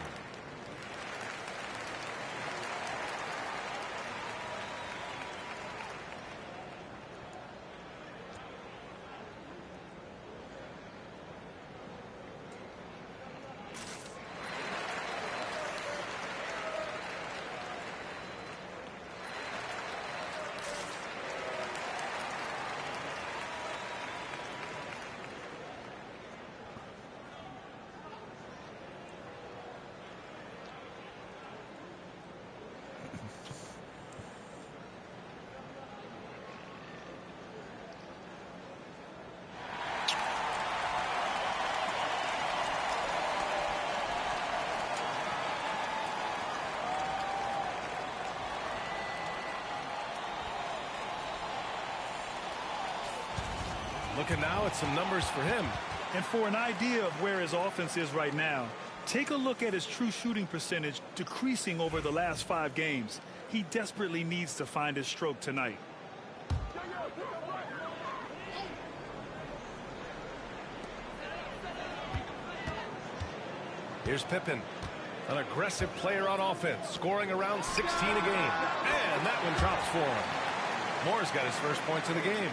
S11: Looking now at some numbers for him.
S12: And for an idea of where his offense is right now, take a look at his true shooting percentage decreasing over the last 5 games. He desperately needs to find his stroke tonight.
S11: Here's Pippen, an aggressive player on offense, scoring around 16 a game. And that one drops for him. Moore's got his first points of the game.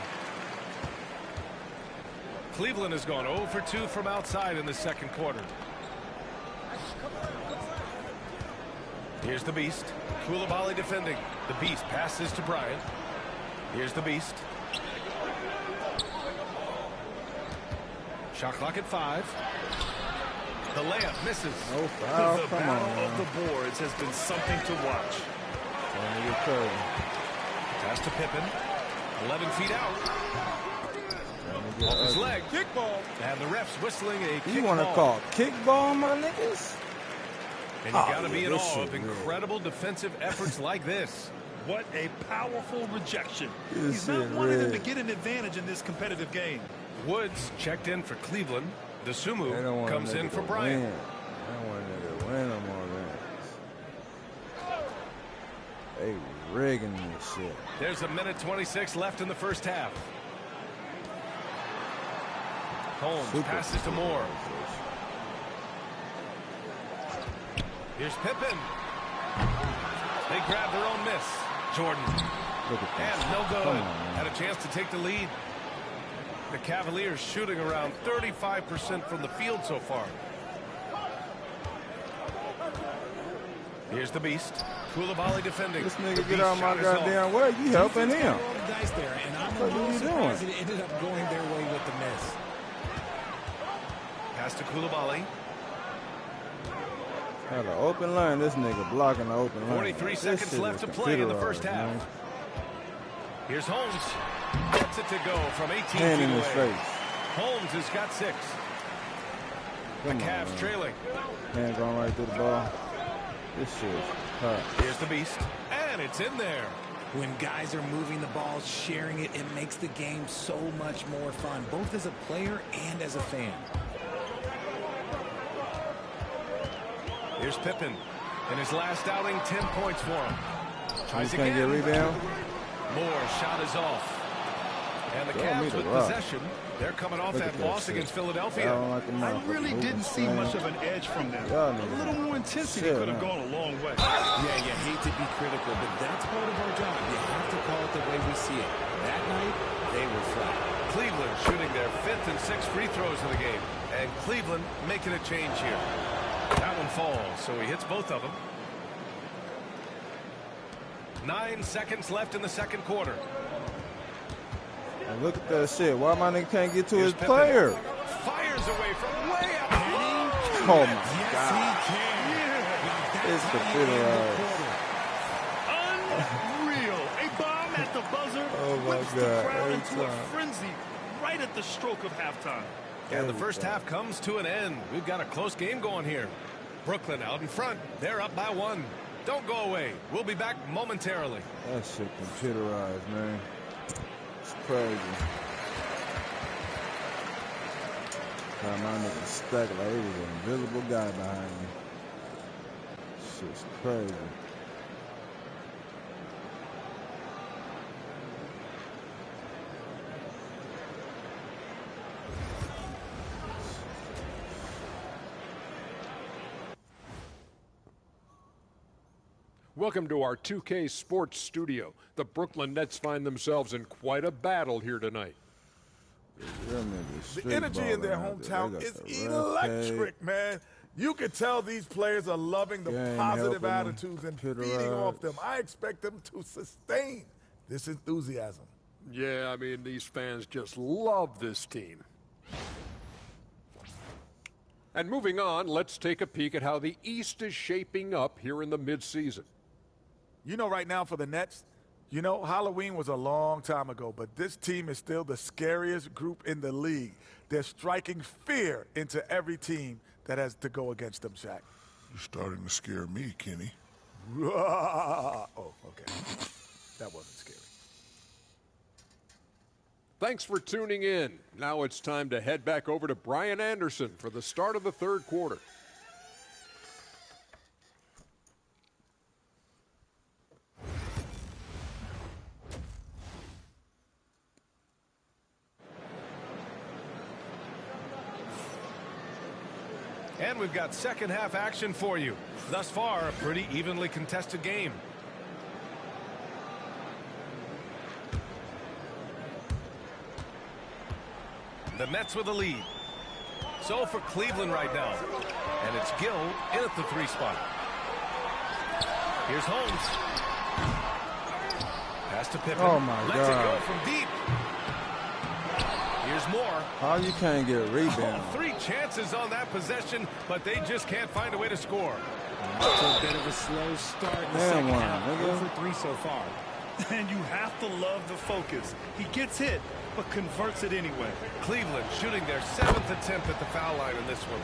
S11: Cleveland has gone 0 for 2 from outside in the second quarter. Here's the Beast. Koulibaly defending. The Beast passes to Bryant. Here's the Beast. Shot clock at 5. The layup misses.
S1: No foul.
S12: The battle of the boards has been something to watch.
S11: Pass to Pippen. 11 feet out. Off his leg. Kickball. And the ref's whistling a kickball.
S1: You want to call kickball, my niggas?
S11: And you got to be in awe of incredible defensive efforts like this.
S12: What a powerful rejection.
S10: He's
S12: not wanting them to get an advantage in this competitive game.
S11: Woods checked in for Cleveland. Dosunmu comes in for Bryant.
S1: I don't want to win them all that. They rigging this shit.
S11: There's a minute 26 left in the first half. Holmes passes to Moore. Here's Pippen. They grab their own miss. Jordan. And no good. Had a chance to take the lead. The Cavaliers shooting around 35% from the field so far. Here's the Beast. Koulibaly defending.
S1: This nigga get out my goddamn way. You helping him.
S13: Dice there, and I'm
S1: what are you doing?
S13: It ended up going their way with the miss.
S11: Pass to Koulibaly.
S1: Had an open line. This nigga blocking the open line.
S11: 43 seconds left to play in the first half.
S1: Man.
S11: Here's Holmes. Gets it to go from 18
S1: Hand
S11: feet
S1: in
S11: away.
S1: his face.
S11: Holmes has got 6. The Cavs trailing.
S1: Hand going right through the ball. This shit is hot.
S11: Here's the Beast. And it's in there.
S13: When guys are moving the ball, sharing it, it makes the game so much more fun, both as a player and as a fan.
S11: Here's Pippen. In his last outing, 10 points for him. Tries
S1: Can't get a
S11: again.
S1: rebound.
S11: Moore shot is off. And the Cavs with possession. They're coming off that loss against Philadelphia.
S12: I really didn't see much of an edge from them. A little more intensity could have gone a long way.
S13: Yeah, you hate to be critical, but that's part of our job. You have to call it the way we see it. That night, they were flat.
S11: Cleveland shooting their 5th and 6th free throws of the game. And Cleveland making a change here. That one falls, so he hits both of them. 9 seconds left in the second quarter.
S1: And look at that shit. Why my nigga can't get to his
S11: Pippen.
S1: player?
S11: Fires away from way up.
S1: Oh my God. It's computerized.
S12: Unreal. A bomb at the buzzer.
S1: Oh my
S12: whips the
S1: God.
S12: crowd into a
S1: Anytime.
S12: frenzy right at the stroke of halftime.
S11: And the first half comes to an end. We've got a close game going here. Brooklyn out in front. They're up by 1. Don't go away. We'll be back momentarily.
S1: That shit computerized, man. It's crazy. Got my nigga stuck like he was an invisible guy behind me. Shit's crazy.
S9: Welcome to our 2K Sports studio. The Brooklyn Nets find themselves in quite a battle here tonight.
S15: The energy in their hometown is electric, man. You can tell these players are loving the positive attitudes and feeding off them. I expect them to sustain this enthusiasm.
S9: Yeah, I mean, these fans just love this team. And moving on, let's take a peek at how the East is shaping up here in the midseason.
S15: You know, right now for the Nets, you know, Halloween was a long time ago, but this team is still the scariest group in the league. They're striking fear into every team that has to go against them, Shaq.
S10: You're starting to scare me, Kenny.
S15: Oh, okay. That wasn't scary.
S9: Thanks for tuning in. Now it's time to head back over to Brian Anderson for the start of the third quarter.
S11: And we've got second half action for you. Thus far, a pretty evenly contested game. The Nets with a lead. So for Cleveland right now. And it's Gill in at the 3 spot. Here's Holmes. Pass to Pippen.
S1: Oh, my
S11: Lets
S1: God.
S11: it go from deep. Here's Moore.
S1: How you can't get a rebound?
S11: 3 chances on that possession, but they just can't find a way to score.
S13: It's a bit of a slow start in the
S1: Damn
S13: second
S1: one,
S13: half.
S1: nigga.
S13: 0 for 3 so far.
S12: And you have to love the focus. He gets hit, but converts it anyway.
S11: Cleveland shooting their 7th attempt at the foul line in this one.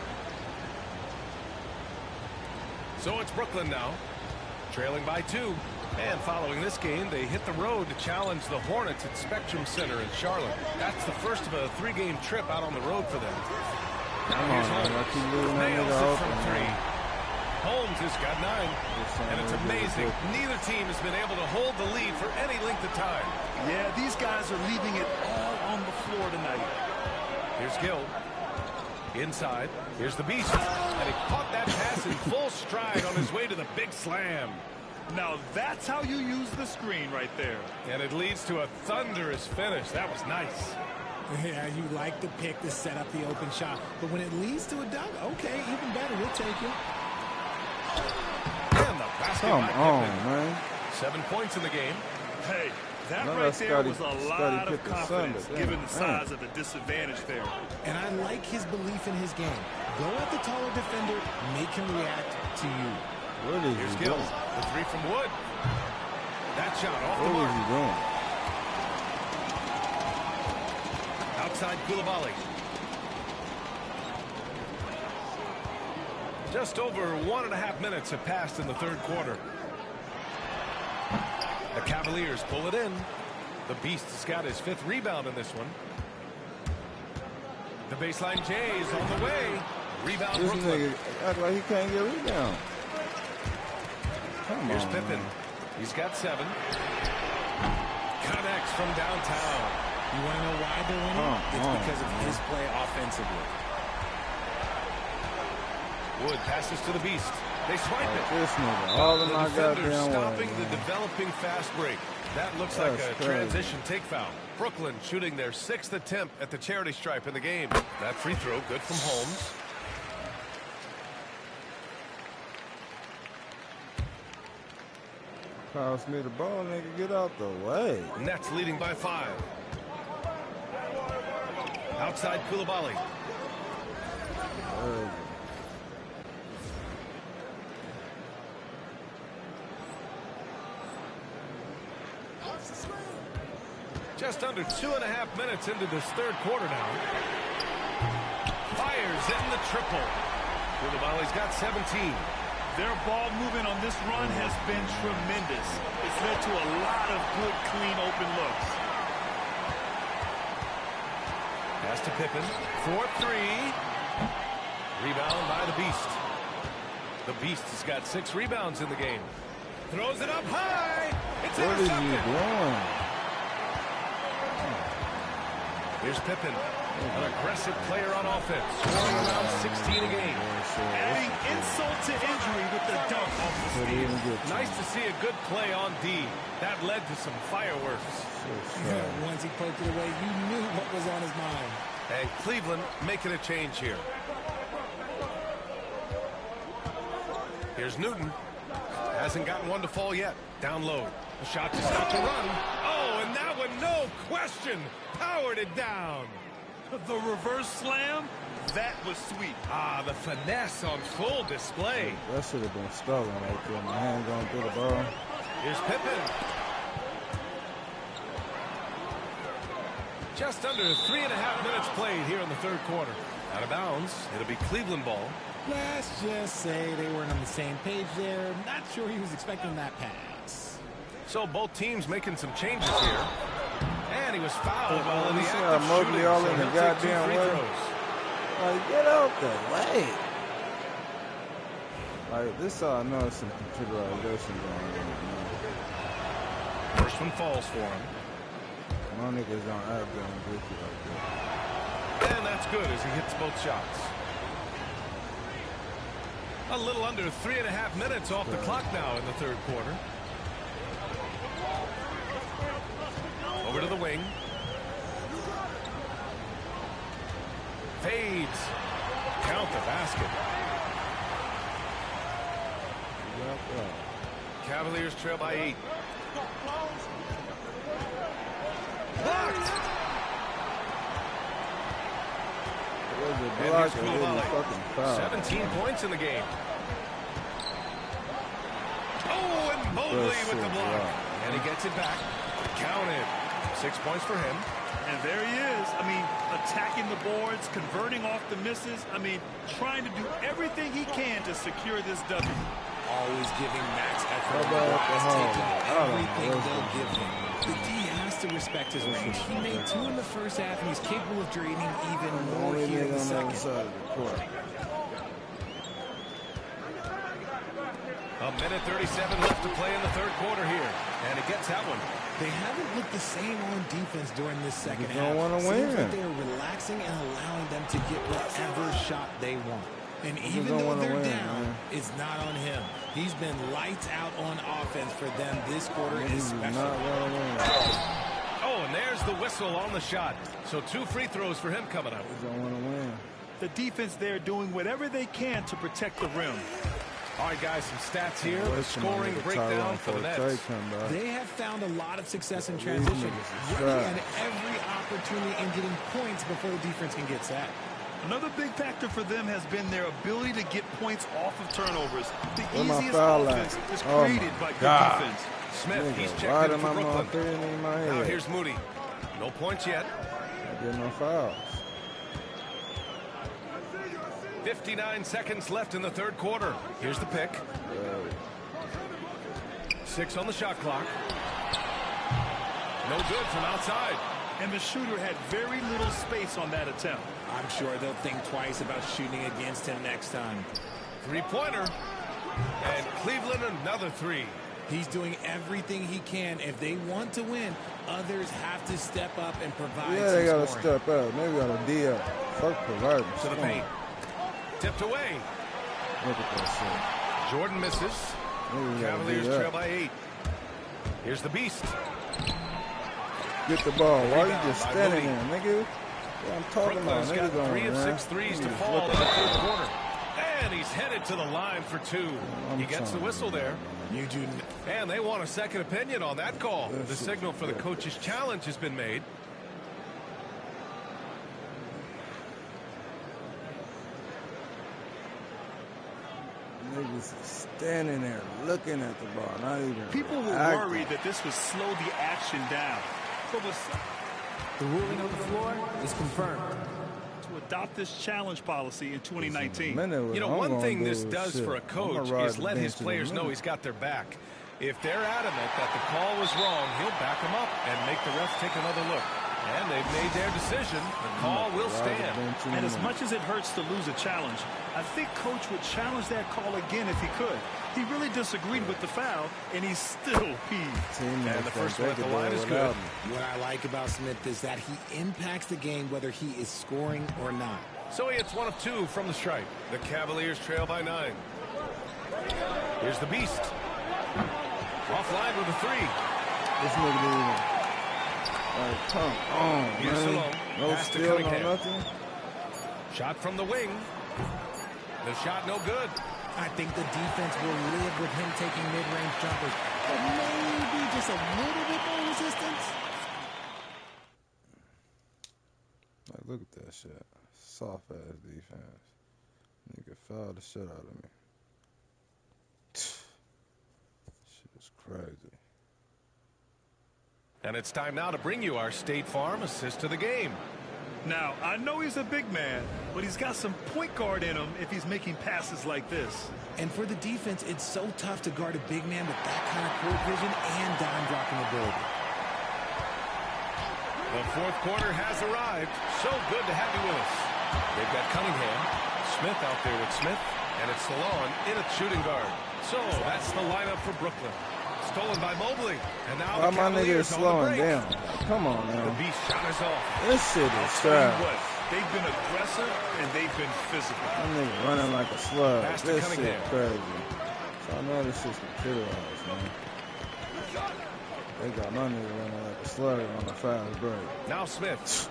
S11: So it's Brooklyn now, trailing by 2. And following this game, they hit the road to challenge the Hornets at Spectrum Center in Charlotte. That's the first of a 3-game trip out on the road for them. Now here's Holmes. Nails it from 3. Holmes has got 9. And it's amazing. Neither team has been able to hold the lead for any length of time.
S12: Yeah, these guys are leaving it all on the floor tonight.
S11: Here's Gill. Inside. Here's the Beast. And he caught that pass in full stride on his way to the big slam.
S12: Now that's how you use the screen right there.
S11: And it leads to a thunderous finish. That was nice.
S13: Yeah, you like the pick to set up the open shot. But when it leads to a dunk, okay, even better. We'll take it.
S11: And the basket.
S1: Come on, man.
S11: 7 points in the game.
S12: Hey, that
S1: No,
S12: right
S1: that's
S12: there
S1: Scotty-
S12: was a
S1: Scotty
S12: lot of
S1: Pippen
S12: confidence
S1: Sunday.
S12: given the
S1: Damn.
S12: size of the disadvantage there.
S13: And I like his belief in his game. Go at the taller defender, make him react to you.
S1: What is
S11: Here's
S1: he
S11: Gill.
S1: doing?
S11: The 3 from Wood. That shot off the
S1: What
S11: mark.
S1: is he doing?
S11: Outside Koulibaly. Just over 1.5 minutes have passed in the 3rd quarter. The Cavaliers pull it in. The Beast has got his 5th rebound in this one. The baseline J is on the way. Rebound
S1: This
S11: Brooklyn.
S1: nigga act like he can't get a rebound. Come
S11: Here's
S1: on,
S11: Pippen.
S1: man.
S11: He's got 7. Connects from downtown.
S13: You want to know why they're winning? It's because of his play offensively.
S11: Wood passes to the Beast. They swipe it.
S1: This nigga, all in
S11: The
S1: my
S11: defender
S1: goddamn
S11: stopping
S1: way,
S11: the
S1: man.
S11: developing fast break. That looks like
S1: That's
S11: a
S1: crazy.
S11: transition take foul. Brooklyn shooting their 6th attempt at the charity stripe in the game. That free throw good from Holmes.
S1: Pass me the ball, nigga. Get out the way.
S11: Nets leading by 5. Outside Koulibaly. Just under 2.5 minutes into this 3rd quarter now. Fires in the triple. Koulibaly's got 17.
S12: Their ball movement on this run has been tremendous. It's led to a lot of good, clean, open looks.
S11: Pass to Pippen. 4-3. Rebound by the Beast. The Beast has got 6 rebounds in the game. Throws it up high. It's
S1: What is he
S11: intercepted.
S1: doing?
S11: Here's Pippen, an aggressive player on offense, scoring around 16 a game.
S12: Adding insult to injury with the dunk off the steal.
S11: Nice to see a good play on D. That led to some fireworks.
S13: Once he poked it away, you knew what was on his mind.
S11: And Cleveland making a change here. Here's Newton. Hasn't gotten one to fall yet. Down low. The shot just out to run. Oh, and that one, no question, powered it down.
S12: The reverse slam, that was sweet.
S11: Ah, the finesse on full display.
S1: That should have been stolen right there. My hand going through the ball.
S11: Here's Pippen. Just under 3.5 minutes played here in the 3rd quarter. Out of bounds. It'll be Cleveland ball.
S13: Let's just say they weren't on the same page there. Not sure he was expecting that pass.
S11: So both teams making some changes here. And he was fouled while in the
S1: You see
S11: act
S1: how
S11: of
S1: Mobley
S11: shooting,
S1: all
S11: so
S1: in the
S11: he'll take 2
S1: goddamn
S11: free
S1: way?
S11: throws.
S1: Like, get out the way. Like, this how I know it's some computerization going on, man.
S11: First one falls for him.
S1: My niggas don't act damn goofy like that.
S11: And that's good as he hits both shots. A little under 3.5 minutes off the clock now in the 3rd quarter. Over to the wing. fades. Count the basket. Cavaliers trail by 8. Blocked. And here's Coulibaly. 17 points in the game. Oh, and Mobley with the block. And he gets it back. Counted. 6 points for him.
S12: And there he is. I mean, attacking the boards, converting off the misses. I mean, trying to do everything he can to secure this W.
S13: Always giving max effort. Taking everything they'll give him. The D has to respect his range. He made 2 in the first half, and he's capable of draining even more here in the second.
S11: A minute 37 left to play in the third quarter here. And he gets that one.
S13: They haven't looked the same on defense during this second half.
S1: Don't want to win.
S13: Seems like they're relaxing and allowing them to get whatever shot they want. And even though they're down, it's not on him. He's been lights out on offense for them this quarter especially.
S11: Oh, and there's the whistle on the shot. So 2 free throws for him coming up.
S1: Don't want to win.
S12: The defense there doing whatever they can to protect the rim.
S11: All right, guys, some stats here. The scoring breakdown for the Nets.
S13: They have found a lot of success in transition. Running at every opportunity and getting points before the defense can get set.
S12: Another big factor for them has been their ability to get points off of turnovers. The
S1: Where
S12: easiest offense is created by good defense.
S11: Smith, he's checked in for Brooklyn. Now here's Moody. No points yet.
S1: Get no fouls.
S11: 59 seconds left in the third quarter. Here's the pick. 6 on the shot clock. No good from outside.
S12: And the shooter had very little space on that attempt.
S13: I'm sure they'll think twice about shooting against him next time.
S11: 3-pointer. And Cleveland another 3.
S13: He's doing everything he can. If they want to win, others have to step up and provide
S1: Yeah, they got to
S13: scoring.
S1: step up. Maybe got to D up. Fuck providing.
S11: To the paint. Tipped away.
S1: Look at that shit.
S11: Jordan misses. Cavaliers trail by 8. Here's the Beast.
S1: Get the ball. Why are you just standing there, nigga? Yeah, I'm talking about.
S11: Brooklyn's got 3 of 6 threes to fall in the third quarter. And he's headed to the line for 2. He gets the whistle there. And they want a second opinion on that call. The signal for the coach's challenge has been made.
S1: Niggas standing there looking at the ball, not even.
S12: People were worried that this would slow the action down.
S8: The ruling on the floor is confirmed.
S12: To adopt this challenge policy in 2019.
S11: You know, one thing this does for a coach is let his players know he's got their back. If they're adamant that the call was wrong, he'll back them up and make the refs take another look. And they've made their decision. The call will stand.
S12: And as much as it hurts to lose a challenge, I think Coach would challenge that call again if he could. He really disagreed with the foul, and he's still peeved.
S11: And the first one at the line is good.
S13: What I like about Smith is that he impacts the game whether he is scoring or not.
S11: So he hits 1 of 2 from the stripe. The Cavaliers trail by 9. Here's the Beast. Offline with a 3.
S1: This nigga didn't even. Come on,
S11: Here's
S1: man.
S11: Salone.
S1: No
S11: Pass to
S1: steal, no
S11: Cunningham.
S1: nothing.
S11: Shot from the wing. The shot no good.
S13: I think the defense will live with him taking mid-range jumpers, but maybe just a little bit more resistance.
S1: Like, look at that shit. Soft ass defense. Nigga fouled the shit out of me. Shit is crazy.
S11: And it's time now to bring you our State Farm assist to the game.
S12: Now, I know he's a big man, but he's got some point guard in him if he's making passes like this.
S13: And for the defense, it's so tough to guard a big man with that kind of court vision and dime dropping ability.
S11: The fourth quarter has arrived. So good to have you with us. They've got Cunningham, Smith out there with Smith, and it's Salon in at shooting guard. So that's the lineup for Brooklyn. Stolen by Mobley. And now
S1: Why
S11: the
S1: my nigga is
S11: Cavaliers on the
S1: slowing
S11: break.
S1: down? Come on, man.
S11: The Beast shot is off.
S1: This shit is
S12: I'll tell you
S1: trash.
S12: what, they've been aggressive and they've been physical.
S1: That nigga running like a slug.
S11: Pass to
S1: This shit
S11: Cunningham.
S1: crazy. So I know this shit's computerized, man. They got my nigga running like a slug on the fast break.
S11: Now Smith.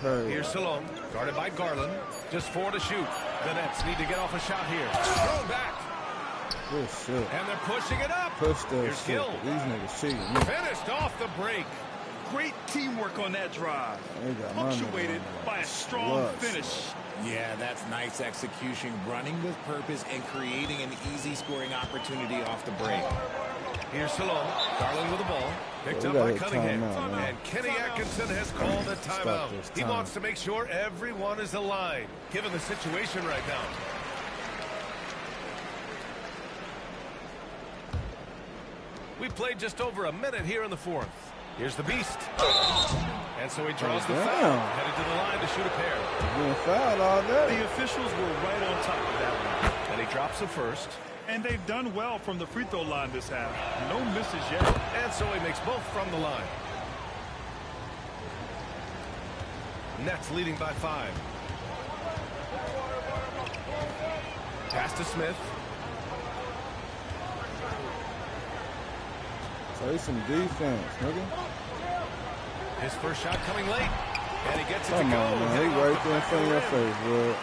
S1: Hey.
S11: Here's Salone, guarded by Garland. Just 4 to shoot. The Nets need to get off a shot here. Thrown back.
S1: Good shit.
S11: And they're pushing it up.
S1: Push that
S11: Here's
S1: shit.
S11: Gill.
S1: These niggas cheating.
S11: Finished off the break.
S12: Great teamwork on that drive.
S1: They got
S12: Punctuated by a strong
S1: Sluts.
S12: finish.
S13: Yeah, that's nice execution, running with purpose and creating an easy scoring opportunity off the break.
S11: Here's Salone, Garland with the ball. Picked up by Cunningham. And Kenny Atkinson has called a timeout. He wants to make sure everyone is aligned, given the situation right now. We played just over a minute here in the fourth. Here's the Beast. And so he draws the foul, headed to the line to shoot a pair.
S1: Being fouled all day.
S12: The officials were right on top of that one.
S11: And he drops the first.
S12: And they've done well from the free throw line this half. No misses yet.
S11: And so he makes both from the line. Nets leading by 5. Pass to Smith.
S1: Play some defense, nigga.
S11: His first shot coming late. And he gets it
S1: Come
S11: to go.
S1: on, man. He right there in front of your face, bro.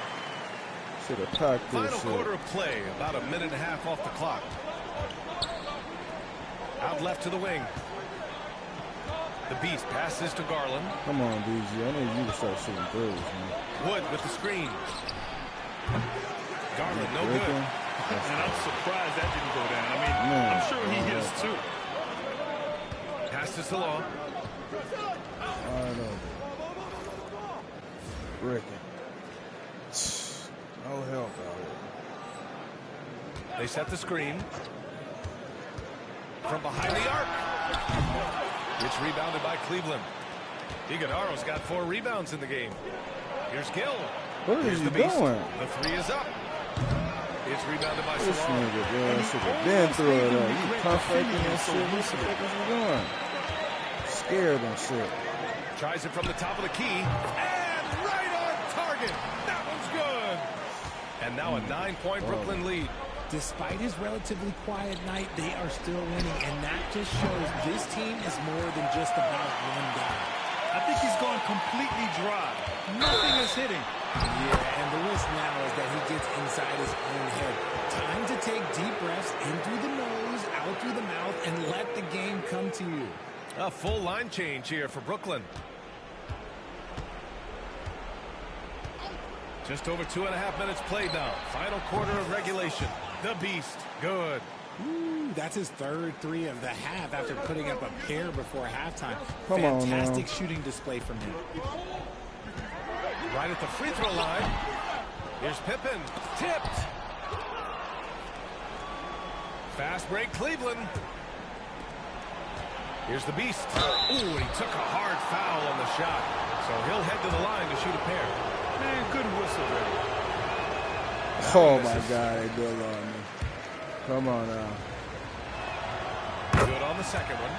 S1: Should have packed this
S11: Final
S1: shit.
S11: quarter of play, about a minute and a half off the clock. Out left to the wing. The Beast passes to Garland.
S1: Come on, DG. I need you to start shooting threes, man.
S11: Wood with the screen. Garland, no good.
S12: And I'm surprised that didn't go down. I mean, I'm sure he is too.
S11: Pass to Salon.
S1: I know. Ricky. No help out here.
S11: They set the screen. From behind the arc. It's rebounded by Cleveland. Iguodala's got 4 rebounds in the game. Here's Gill.
S1: What is he doing?
S11: The 3 is up. It's rebounded by
S1: This
S11: Salon.
S1: nigga, bro, should have been through it. You pump faking and shit. What the fuck is he doing? Scared and shit.
S11: Tries it from the top of the key. And right on target. That one's good. And now a 9-point Brooklyn lead.
S13: Despite his relatively quiet night, they are still winning, and that just shows this team is more than just about one guy.
S12: I think he's gone completely dry. Nothing is hitting.
S13: Yeah, and the risk now is that he gets inside his own head. Time to take deep breaths in through the nose, out through the mouth, and let the game come to you.
S11: A full line change here for Brooklyn. Just over 2.5 minutes played now. Final quarter of regulation. The Beast, good.
S13: Ooh, that's his third 3 of the half after putting up a pair before halftime.
S1: Come on,
S13: Fantastic
S1: now.
S13: shooting display from him.
S11: Right at the free throw line. Here's Pippen. Tipped. Fast break, Cleveland. Here's the Beast. Ooh, he took a hard foul on the shot. So he'll head to the line to shoot a pair.
S12: Man, good whistle there.
S1: Oh, my God. They do it on me. Come on now.
S11: Good on the second one.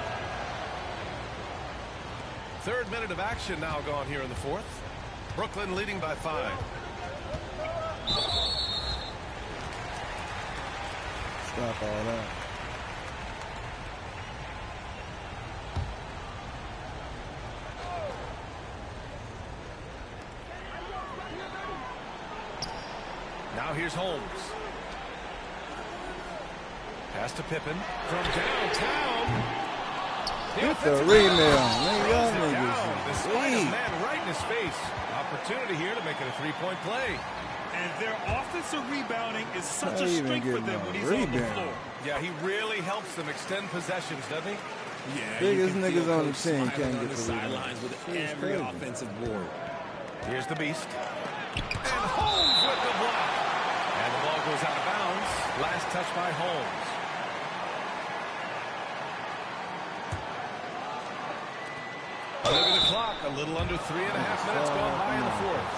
S11: 3rd minute of action now gone here in the 4th. Brooklyn leading by 5.
S1: Stop all that.
S11: Now here's Holmes. Pass to Pippen from downtown.
S1: Get the rebound. Man, y'all
S11: Despite a
S1: niggas.
S11: man right in his face. Opportunity here to make it a 3-point play.
S12: And their offensive rebounding is such
S1: Not
S12: a
S1: even
S12: strength for
S1: getting
S12: them
S1: no
S12: when he's on the
S1: rebound.
S12: floor.
S11: Yeah, he really helps them extend possessions, doesn't he?
S13: Yeah,
S1: Biggest
S13: you can
S1: niggas
S13: feel
S1: on the
S13: Coach
S1: team
S13: smiling
S1: can't
S13: on
S1: get
S13: the
S1: the rebound.
S13: sidelines with
S1: Shit is
S13: every
S1: crazy.
S13: offensive board.
S11: Here's the Beast. And Holmes with the block. And the ball goes out of bounds. Last touch by Holmes. Look at the clock. A little under 3.5 minutes gone by in the 4th.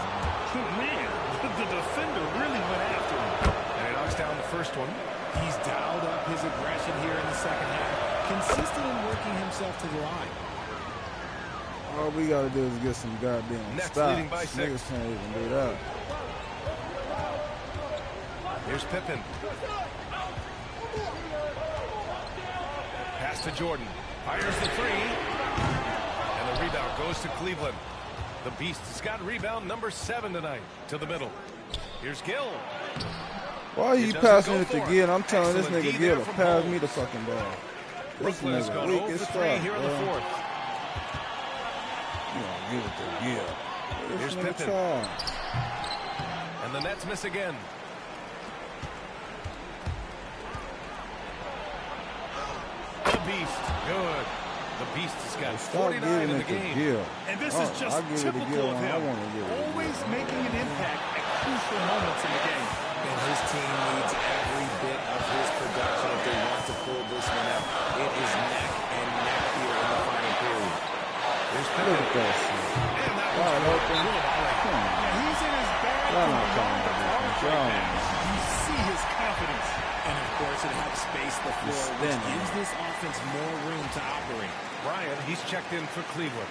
S12: Man, the defender really went after him.
S11: And he knocks down the first one.
S13: He's dialed up his aggression here in the second half, consistent in working himself to the line.
S1: All we got to do is get some goddamn
S11: Nets
S1: stops.
S11: leading by 6.
S1: Niggas can't even do that.
S11: Here's Pippen. Pass to Jordan. Fires the 3. And the rebound goes to Cleveland. The Beast has got rebound number 7 tonight to the middle. Here's Gill.
S1: Why are you passing it to Gill? I'm telling this nigga Gill to pass me the fucking ball. This
S11: Brooklyn's gone 0 for 3 here in the fourth.
S1: You know, give it to Gill.
S11: Here's Pippen. And the Nets miss again. The Beast. Good. The Beast has got 49 in the game.
S12: And this is just typical of him. Always making an impact at crucial moments in the game.
S13: And his team needs every bit of his production if they want to pull this one out. It is neck and neck here in the final period.
S11: There's Pippen.
S1: Look at that shit.
S11: And that one's open.
S12: Yeah, he's in his bag from beyond the arc right now. You see his confidence.
S13: And of course, it helps space the floor, which gives this offense more room to operate.
S11: Bryant, he's checked in for Cleveland.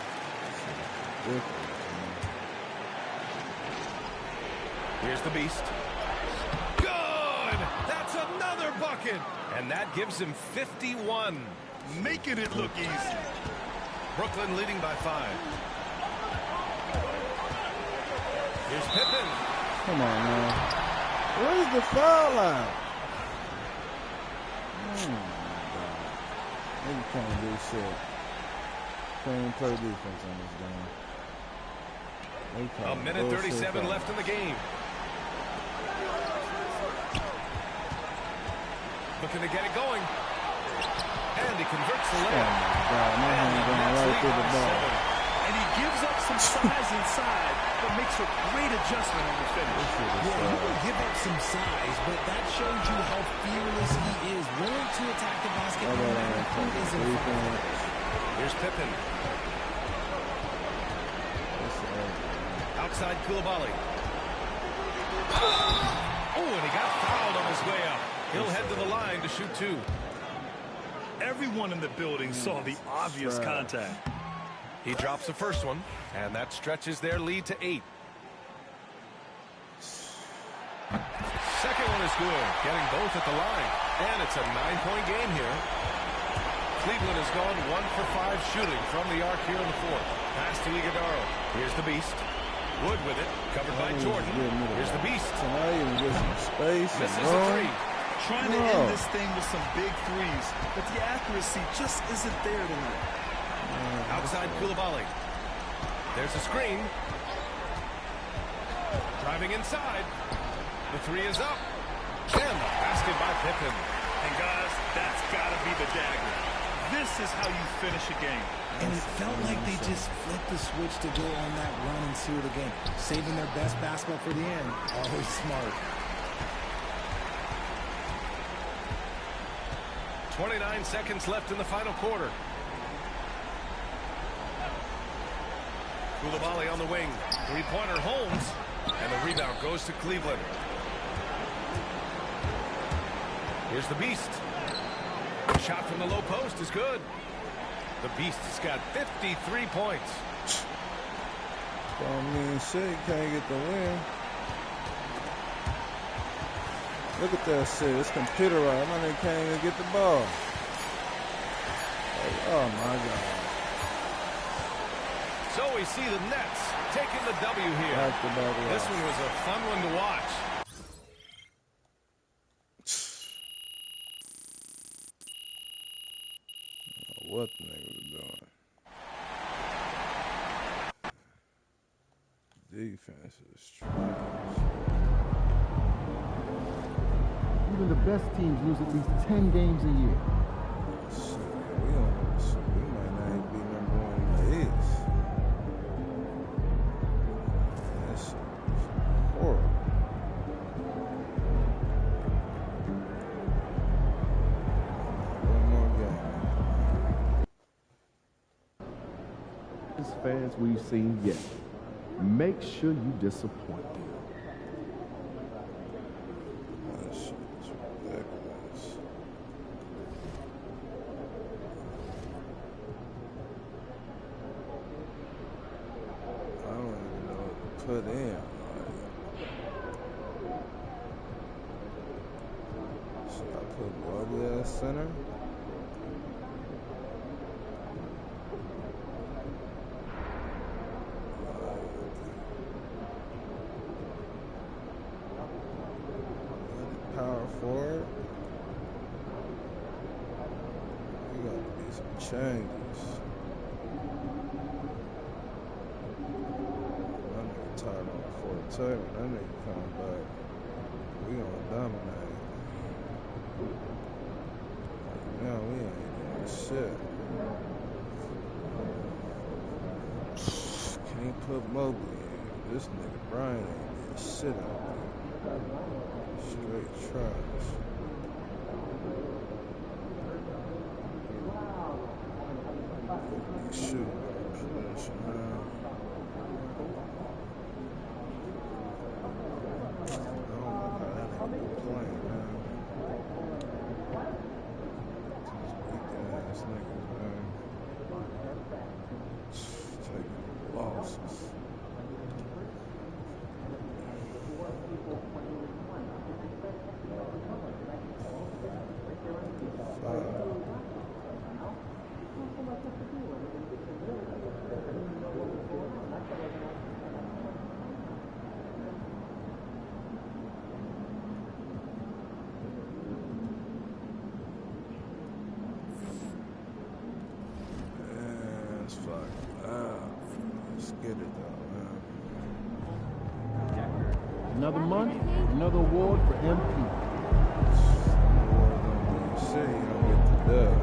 S11: Here's the Beast. Good! That's another bucket! And that gives him 51.
S12: Making it look easy.
S11: Brooklyn leading by 5. Here's Pippen.
S1: Come on, man. Where's the foul line? Oh, my God. Nigga can't do shit. Can't even play defense on this game.
S11: A minute 37 left in the game. Looking to get it going. And he converts the layup.
S1: Oh, my God. My hand going right through the ball.
S12: And he gives up some size inside, but makes a great adjustment on the finish.
S13: Yeah, he will give up some size, but that shows you how fearless he is, willing to attack the basket no matter who is in front of him.
S11: Here's Pippen. Outside Koulibaly. Oh, and he got fouled on his way up. He'll head to the line to shoot 2.
S12: Everyone in the building saw the obvious contact.
S11: He drops the first one, and that stretches their lead to 8. Second one is good, getting both at the line. And it's a 9-point game here. Cleveland has gone 1 for 5 shooting from the arc here in the fourth. Pass to Iguodala. Here's the Beast. Wood with it, covered by Jordan. Here's the Beast.
S1: Tonight even get some space.
S11: Misses the 3.
S12: Trying to end this thing with some big threes, but the accuracy just isn't there tonight.
S11: Outside Koulibaly. There's a screen. Driving inside. The 3 is up. And the basket by Pippen.
S12: And guys, that's got to be the dagger. This is how you finish a game.
S13: And it felt like they just flipped the switch to go on that run and seal the game. Saving their best basketball for the end. Always smart.
S11: 29 seconds left in the final quarter. Koulibaly on the wing. Three-pointer Holmes. And the rebound goes to Cleveland. Here's the Beast. Shot from the low post is good. The Beast has got 53 points.
S1: Don't mean shit. You can't get the win. Look at that shit. It's computerized. My nigga can't even get the ball. Oh, my God.
S11: So we see the Nets taking the W here. This one was a fun one to watch.
S1: What the nigga was doing? Defense is trash.
S3: Even the best teams lose at least 10 games a year.
S1: Shit, we might not even be number 1 in the East. That shit is horrible. One more game.
S2: Fans we've seen yet. Make sure you disappoint them.
S1: That shit is ridiculous. I don't even know what to put in. Should I put Ugly at center? for it. We got to be some changes. That nigga tired on the 4th table. That nigga come back. We gonna dominate. Like, now we ain't doing shit. Can't put Mobley in. This nigga Brian ain't did shit out there. Straight trash. Shooting possession now. I don't know how that ain't been playing, man. These weak ass niggas, man. Taking losses. Let's get it though, man.
S3: Another month, another award for MP.
S1: Award gonna be shit, you don't get the dub.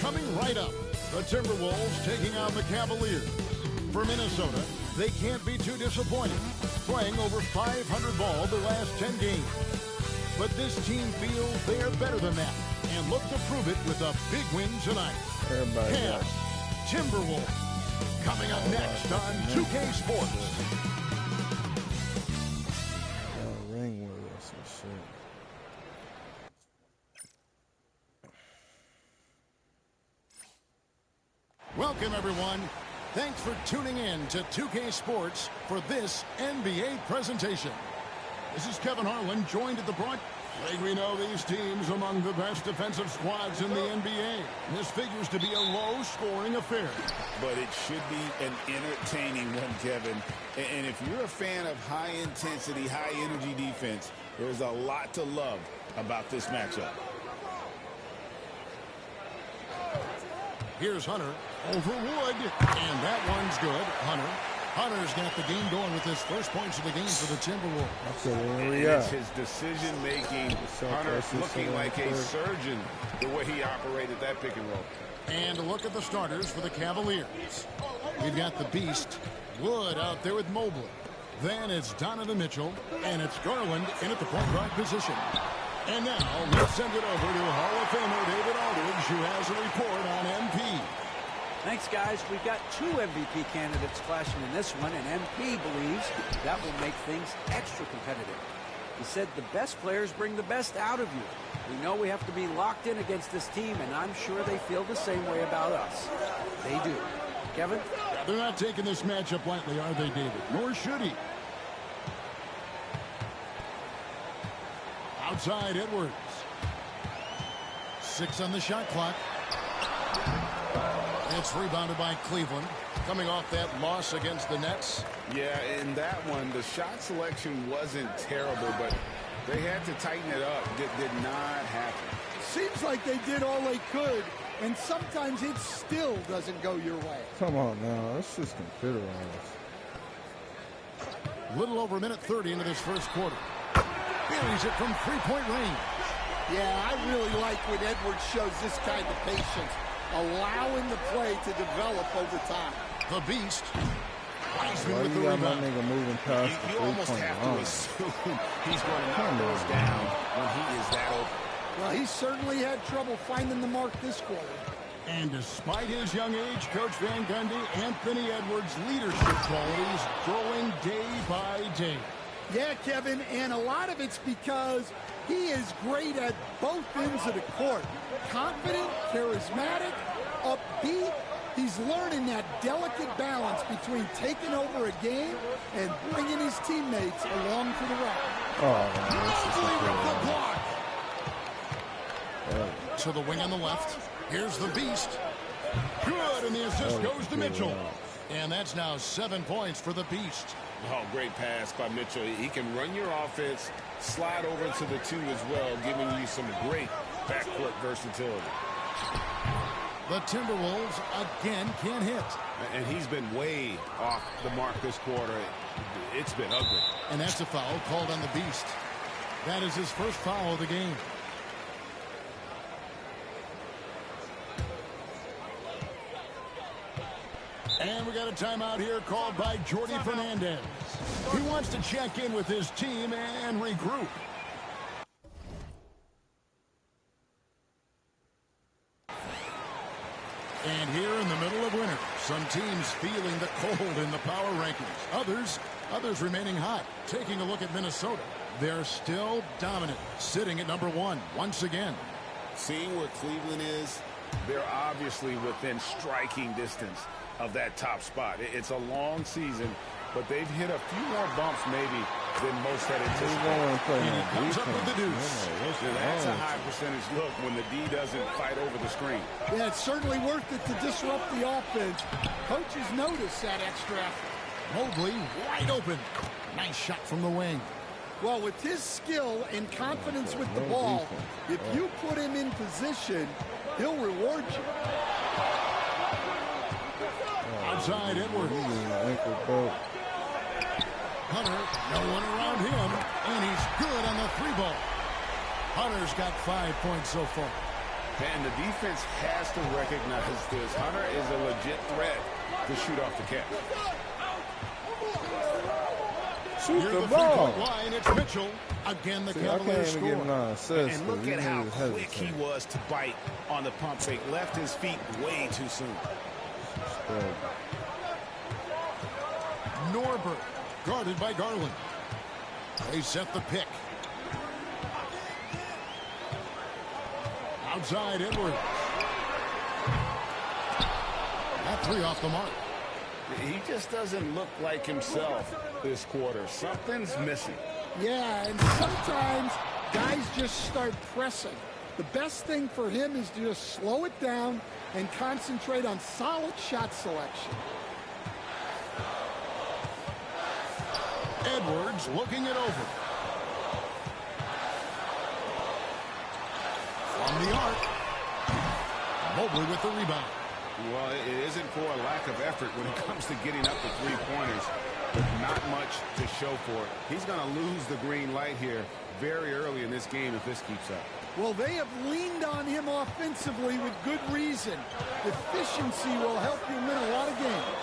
S4: Coming right up, the Timberwolves taking on the Cavaliers. For Minnesota, they can't be too disappointed, playing over 500 ball the last 10 games. But this team feels they are better than that and look to prove it with a big win tonight. Cavs, Timberwolves, coming up next on 2K Sports.
S1: Ring with us and shit.
S4: Welcome, everyone. Thanks for tuning in to 2K Sports for this NBA presentation. This is Kevin Harlan, joined at the broadcast. Like we know, these teams among the best defensive squads in the NBA. This figures to be a low-scoring affair.
S5: But it should be an entertaining one, Kevin. And if you're a fan of high-intensity, high-energy defense, there's a lot to love about this matchup.
S4: Here's Hunter over Wood, and that one's good. Hunter's got the game going with his first points of the game for the Timberwolves.
S5: It's his decision-making. Hunter looking like a surgeon the way he operated that pick and roll.
S4: And a look at the starters for the Cavaliers. We've got the beast, Wood, out there with Mobley. Then it's Donovan Mitchell, and it's Garland in at the point guard position. And now, let's send it over to Hall of Famer David Aldridge, who has a report on MP.
S8: Thanks, guys. We've got 2 MVP candidates clashing in this one, and MP believes that will make things extra competitive. He said the best players bring the best out of you. We know we have to be locked in against this team, and I'm sure they feel the same way about us. They do. Kevin?
S4: They're not taking this matchup lightly, are they, David? Nor should he. Outside, Edwards. 6 on the shot clock. It's rebounded by Cleveland. Coming off that loss against the Nets.
S5: Yeah, in that one, the shot selection wasn't terrible, but They had to tighten it up. Did not happen.
S16: Seems like they did all they could, and sometimes it still doesn't go your way.
S1: Come on now, let's just computerize.
S4: Little over a minute 30 into this first quarter. Buries it from three-point range.
S16: Yeah, I really like when Edwards shows this kind of patience, allowing the play to develop over time.
S4: The Beast.
S1: Why you got my nigga moving past the
S5: You almost have to assume he's going to knock those down when he is that open.
S16: Well, he certainly had trouble finding the mark this quarter.
S4: And despite his young age, Coach Van Gundy, Anthony Edwards' leadership qualities growing day by day.
S16: Yeah, Kevin, and a lot of it's because he is great at both ends of the court. Confident, charismatic, upbeat. He's learning that delicate balance between taking over a game and bringing his teammates along for the ride.
S4: Mobley with the block. To the wing on the left. Here's the Beast. Good, and the assist goes to Mitchell. And that's now 7 points for the Beast.
S5: Oh, great pass by Mitchell. He can run your offense, slide over to the 2 as well, giving you some great backcourt versatility.
S4: The Timberwolves again can't hit.
S5: And he's been way off the mark this quarter. It's been ugly.
S4: And that's a foul called on the Beast. That is his first foul of the game. And we got a timeout here called by Jordi Fernandez. He wants to check in with his team and regroup. And here in the middle of winter, some teams feeling the cold in the power rankings. Others remaining hot. Taking a look at Minnesota. They're still dominant, sitting at number 1 once again.
S5: Seeing where Cleveland is, they're obviously within striking distance of that top spot. It's a long season, but they've hit a few more bumps maybe than most had anticipated.
S4: And he comes up with the deuce.
S5: That's a high percentage look when the D doesn't fight over the screen.
S16: Yeah, it's certainly worth it to disrupt the offense. Coaches notice that extra effort.
S4: Mobley wide open. Nice shot from the wing.
S16: Well, with his skill and confidence with the ball, if you put him in position, he'll reward you.
S4: Outside Edwards. Hunter, no one around him, and he's good on the 3-ball. Hunter's got 5 points so far.
S5: And the defense has to recognize this. Hunter is a legit threat to shoot off the catch.
S1: Shoot the ball.
S4: Line, it's Mitchell. Again, the Cavaliers score.
S5: And look at how quick he was to bite on the pump fake. Left his feet way too soon.
S4: Norbert, guarded by Garland. They set the pick. Outside Edwards. That 3 off the mark.
S5: He just doesn't look like himself this quarter. Something's missing.
S16: Yeah, and sometimes guys just start pressing. The best thing for him is to just slow it down and concentrate on solid shot selection.
S4: Edwards looking it over. From the arc. Mobley with the rebound.
S5: Well, it isn't for a lack of effort when it comes to getting up the 3-pointers. But not much to show for it. He's going to lose the green light here very early in this game if this keeps up.
S16: Well, they have leaned on him offensively with good reason. Efficiency will help you win a lot of games.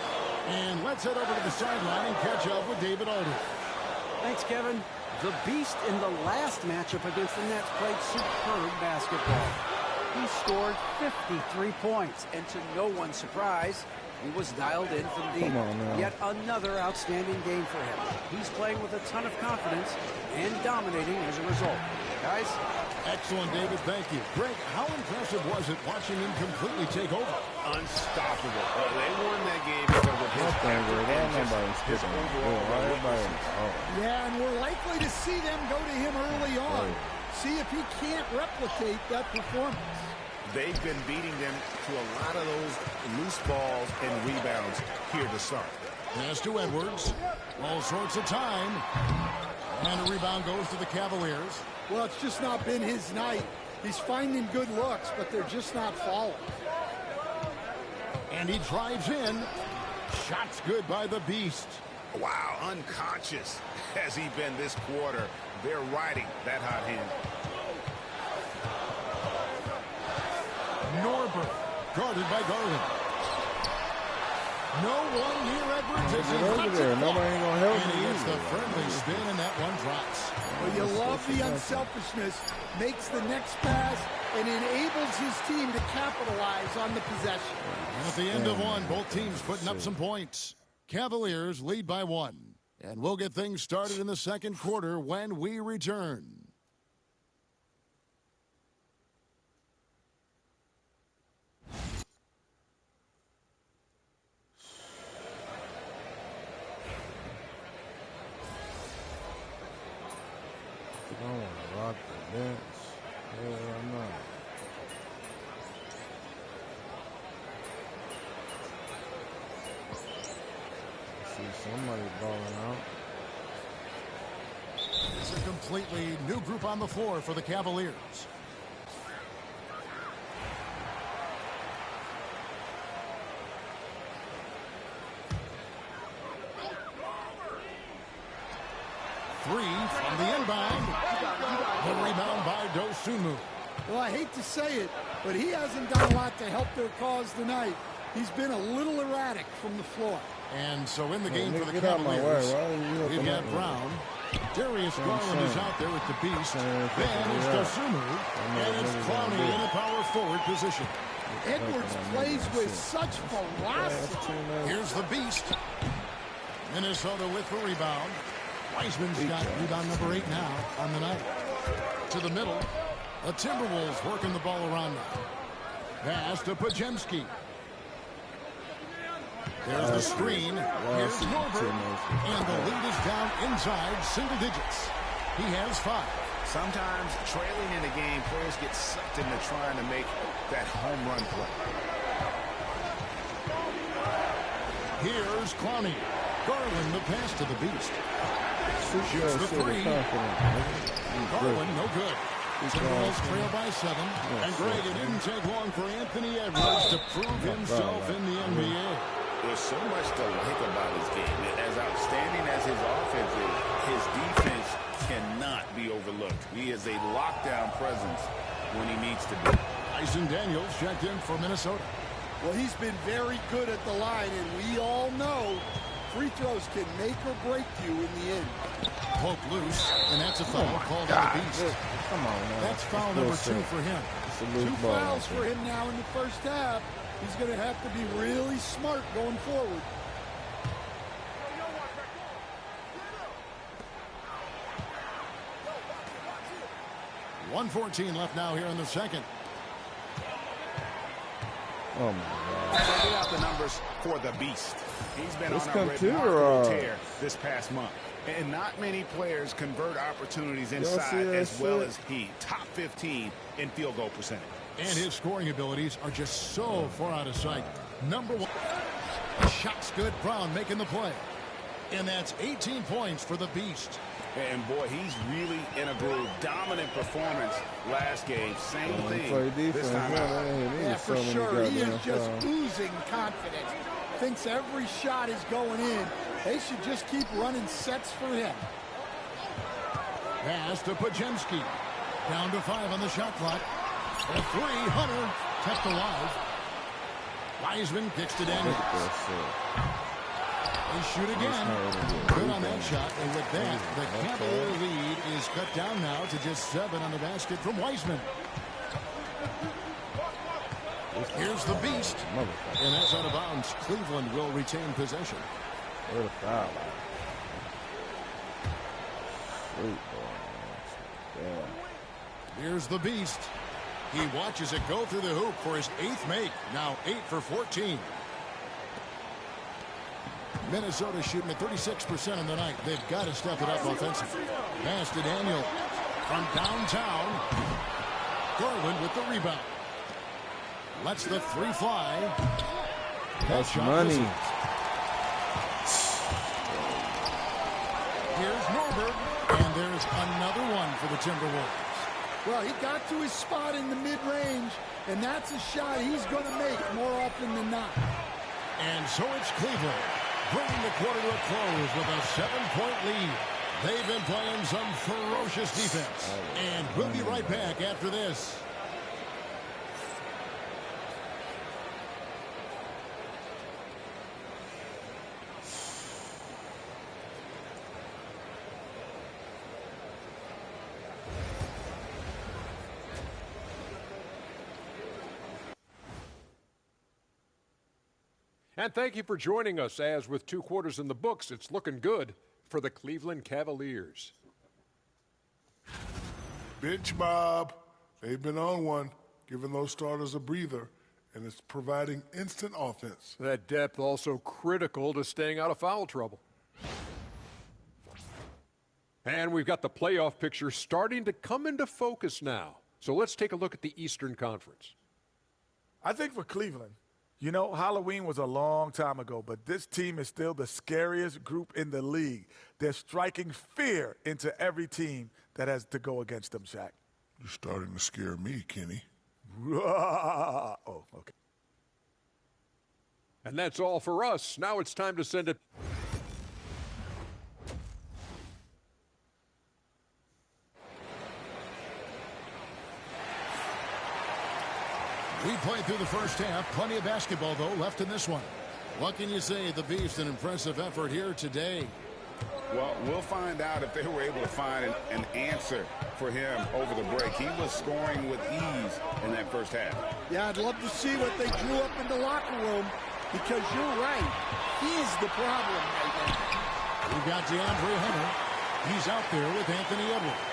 S4: And let's head over to the sideline and catch up with David Aldridge.
S8: Thanks, Kevin. The Beast in the last matchup against the Nets played superb basketball. He scored 53 points, and to no one's surprise, he was dialed in from deep. Yet another outstanding game for him. He's playing with a ton of confidence and dominating as a result. Guys?
S4: Excellent, David. Thank you. Greg, how impressive was it watching him completely take over?
S5: Unstoppable. They won that game because of his effort and his overall relentlessness.
S16: Yeah, and we're likely to see them go to him early on. See if he can't replicate that performance.
S5: They've been beating them to a lot of those loose balls and rebounds here to start.
S4: Pass to Edwards. All sorts of time. And a rebound goes to the Cavaliers.
S16: Well, it's just not been his night. He's finding good looks, but they're just not falling.
S4: And he drives in. Shots good by the Beast.
S7: Wow, unconscious has he been this quarter. They're riding that hot hand.
S4: Norbert, guarded by Garland. No one near Edwards as he
S1: over there. Nobody ain't gonna help
S4: and
S1: me
S4: he gets the
S1: either.
S4: friendly spin, and that one drops.
S16: Well, you love the unselfishness, makes the next pass, and enables his team to capitalize on the possession.
S4: And at the end of one, both teams putting up some points. Cavaliers lead by 1. And we'll get things started in the second quarter when we return.
S1: I don't want to rock the bench. Hell no. See somebody balling out.
S4: It's a completely new group on the floor for the Cavaliers. Three from the inbound. The rebound by Dosunmu.
S16: Well, I hate to say it, but he hasn't done a lot to help their cause tonight. He's been a little erratic from the floor.
S4: And so in the game for the
S1: Get out my way.
S4: Cavaliers,
S1: Why are you
S4: we've
S1: up
S4: got
S1: in my way?
S4: Brown. Darius Garland is out there with the Beast. Then it's
S1: Yeah.
S4: Dosunmu. And it's Clowney in a power forward position.
S16: Edwards plays with such ferocity.
S4: Here's the Beast. Minnesota with the rebound. Wiseman's got rebound number 8 now on the night. To the middle. The Timberwolves working the ball around now. Pass to Podziemski. There's the screen. Here's Norbert. And the lead is down inside single digits. He has 5.
S7: Sometimes trailing in the game, players get sucked into trying to make that home run play.
S4: Here's Clowney. Garland, the pass to the Beast. Shoots the 3. Garland, no good. Timberwolves trail by 7. And Greg, it didn't take long for Anthony Edwards to prove himself in the NBA.
S5: There's so much to like about his game. As outstanding as his offense is, his defense cannot be overlooked. He is a lockdown presence when he needs to be.
S4: Tyson Daniels checked in for Minnesota.
S16: Well, he's been very good at the line, and we all know free throws can make or break you in the end.
S4: Poke loose, and that's a foul called on the Beast.
S1: Come on, man.
S4: That's foul number 2 for him.
S16: 2 fouls for him now in the first half. He's going to have to be really smart going forward. .114 left now here in the second.
S1: Oh, my God.
S7: Check out the numbers for the Beast. He's been
S1: This
S7: on a
S1: computer,
S7: remarkable tear this past month. And not many players convert opportunities inside as well as he. Top 15 in field goal percentage.
S4: And his scoring abilities are just so far out of sight. Number 1. Shot's good. Brown making the play. And that's 18 points for the Beast.
S7: And boy, he's really in a groove. Dominant performance last game. Same thing this time out.
S16: Yeah, for sure. He is just oozing confidence. Thinks every shot is going in. They should just keep running sets for him.
S4: Pass to Podziemski. Down to 5 on the shot clock. A 3, Hunter kept alive. Wiseman kicks to Daniels. They shoot again. Good on that shot. And with that, the Cavalier lead is cut down now to just 7 on the basket from Wiseman. Here's the Beast. And that's out of bounds. Cleveland will retain possession.
S1: What a foul.
S4: Here's the Beast. He watches it go through the hoop for his 8th make. Now 8 for 14. Minnesota shooting at 36% on the night. They've got to step it up offensively. Pass to Daniel from downtown. Garland with the rebound. Lets the 3 fly.
S1: That's money.
S4: Here's Norbert. And there's another one for the Timberwolves.
S16: Well, he got to his spot in the mid-range, and that's a shot he's going to make more often than not.
S4: And so it's Cleveland bringing the quarter to a close with a 7-point lead. They've been playing some ferocious defense. And we'll be right back after this.
S9: And thank you for joining us, as with 2 quarters in the books, it's looking good for the Cleveland Cavaliers.
S10: Bench mob. They've been on one, giving those starters a breather, and it's providing instant offense.
S9: That depth also critical to staying out of foul trouble. And we've got the playoff picture starting to come into focus now. So let's take a look at the Eastern Conference.
S15: I think for Cleveland, you know, Halloween was a long time ago, but this team is still the scariest group in the league. They're striking fear into every team that has to go against them, Shaq.
S10: You're starting to scare me, Kenny.
S15: Oh, okay.
S9: And that's all for us. Now it's time to send it.
S4: We played through the first half. Plenty of basketball, though, left in this one. What can you say? The Beast, an impressive effort here today.
S5: Well, we'll find out if they were able to find an answer for him over the break. He was scoring with ease in that first half.
S16: Yeah, I'd love to see what they drew up in the locker room, because you're right. He's the problem right now.
S4: We've got DeAndre Hunter. He's out there with Anthony Edwards.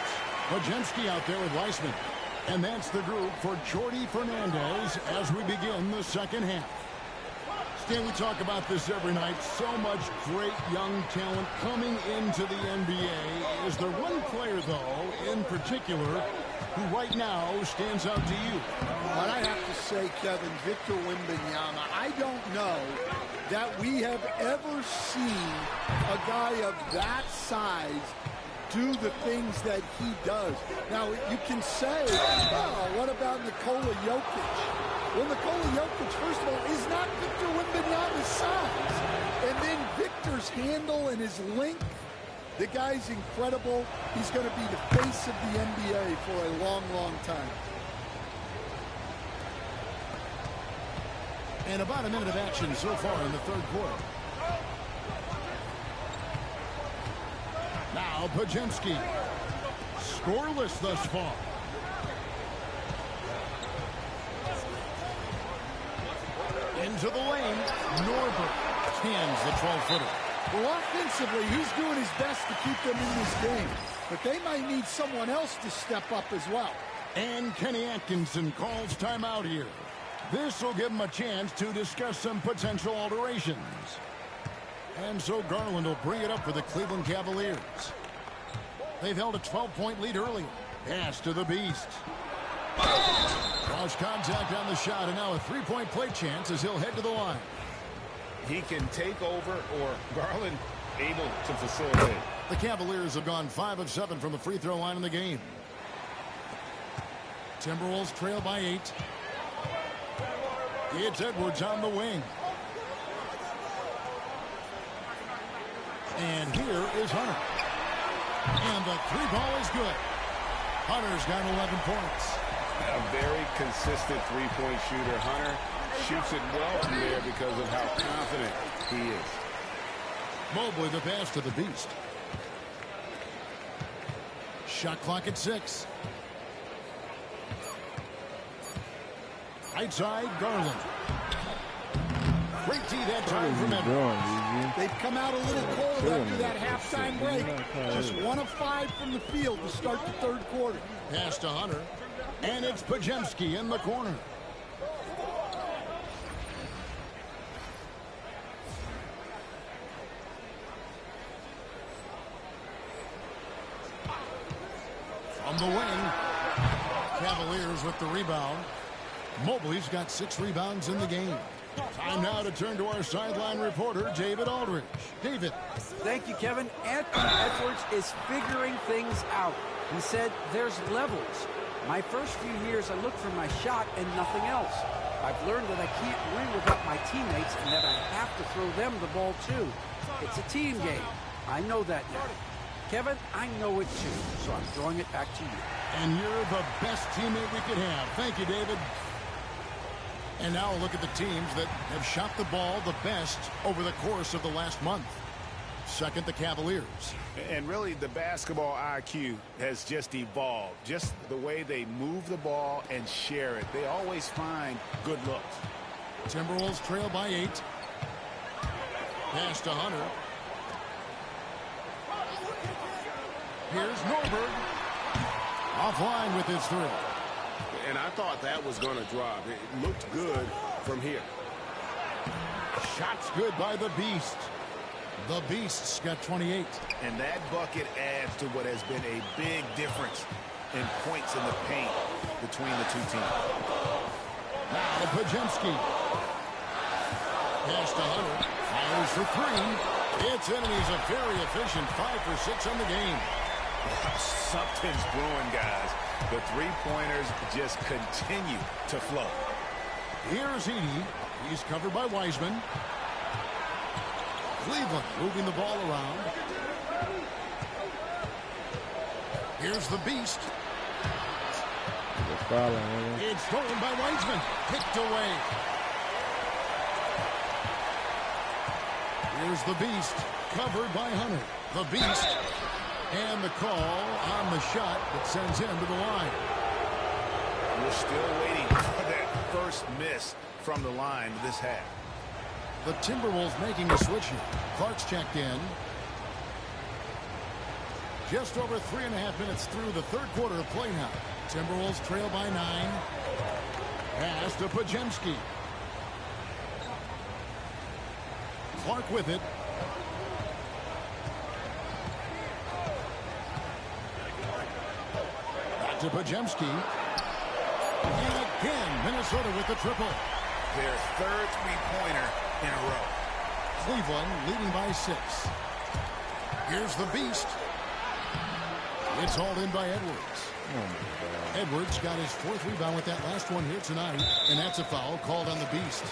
S4: Podziemski out there with Weissman. And that's the group for Jordi Fernandez as we begin the second half. Stan, we talk about this every night. So much great young talent coming into the NBA. Is there one player, though, in particular, who right now stands out to you?
S16: But I have to say, Kevin, Victor Wembanyama, I don't know that we have ever seen a guy of that size do the things that he does. Now, you can say, oh, what about Nikola Jokic? Well, Nikola Jokic, first of all, is not Victor Wembanyama's size. And then Victor's handle and his length, the guy's incredible. He's going to be the face of the NBA for a long, long time.
S4: And about a minute of action so far in the third quarter. Now Podziemski, scoreless thus far. Into the lane, Norbert cans the 12-footer.
S16: Well, offensively, he's doing his best to keep them in this game, but they might need someone else to step up as well.
S4: And Kenny Atkinson calls timeout here. This will give him a chance to discuss some potential alterations. And so Garland will bring it up for the Cleveland Cavaliers. They've held a 12-point lead earlier. Pass to the Beast. Lost contact on the shot, and now a three-point play chance as he'll head to the line.
S5: He can take over, or Garland able to facilitate.
S4: The Cavaliers have gone 5 of 7 from the free throw line in the game. Timberwolves trail by 8. It's Edwards on the wing. And here is Hunter. And the three ball is good. Hunter's got 11 points.
S5: A very consistent three-point shooter. Hunter shoots it well from there because of how confident he is.
S4: Mobley the pass to the Beast. Shot clock at 6. Right side, Garland. Great D that time from Edwards.
S16: They've come out a little cold after that halftime break. Just 1 of 5 from the field to start the third quarter.
S4: Pass to Hunter. And it's Podziemski in the corner. From the wing, Cavaliers with the rebound. Mobley's got 6 rebounds in the game. Time now to turn to our sideline reporter, David Aldridge. David.
S8: Thank you, Kevin. Anthony Edwards is figuring things out. He said there's levels. My first few years, I looked for my shot and nothing else. I've learned that I can't win without my teammates and that I have to throw them the ball too. It's a team game. I know that now. Kevin, I know it too, so I'm throwing it back to you.
S4: And you're the best teammate we could have. Thank you, David. And now a look at the teams that have shot the ball the best over the course of the last month. Second, the Cavaliers.
S7: And really, the basketball IQ has just evolved. Just the way they move the ball and share it. They always find good looks.
S4: Timberwolves trail by 8. Pass to Hunter. Here's Norberg. Offline with his three.
S2: And I thought that was going to drop. It looked good from here.
S4: Shots good by the Beast. The Beast's got 28.
S7: And that bucket adds to what has been a big difference in points in the paint between the two teams.
S4: Now Podziemski. Pass to Hunter. Fires for three. It's in, and he's a very efficient 5 for 6 on the game.
S7: Something's brewing, guys. The three-pointers just continue to flow.
S4: Here's Edey. He's covered by Wiseman. Cleveland moving the ball around. Here's the Beast. It's stolen by Wiseman. Kicked away. Here's the Beast. Covered by Hunter. The Beast. And the call on the shot that sends him to the line.
S7: We're still waiting for that first miss from the line this half.
S4: The Timberwolves making a switch here. Clark's checked in. Just over 3.5 minutes through the third quarter of play now. Timberwolves trail by 9. Pass to Podziemski. Clark with it. Back to Podziemski. And again, Minnesota with the triple.
S7: Their third three-pointer in a row.
S4: Cleveland leading by 6. Here's the Beast. It's hauled in by Edwards. Edwards got his 4th rebound with that last one here tonight, and that's a foul called on the Beast.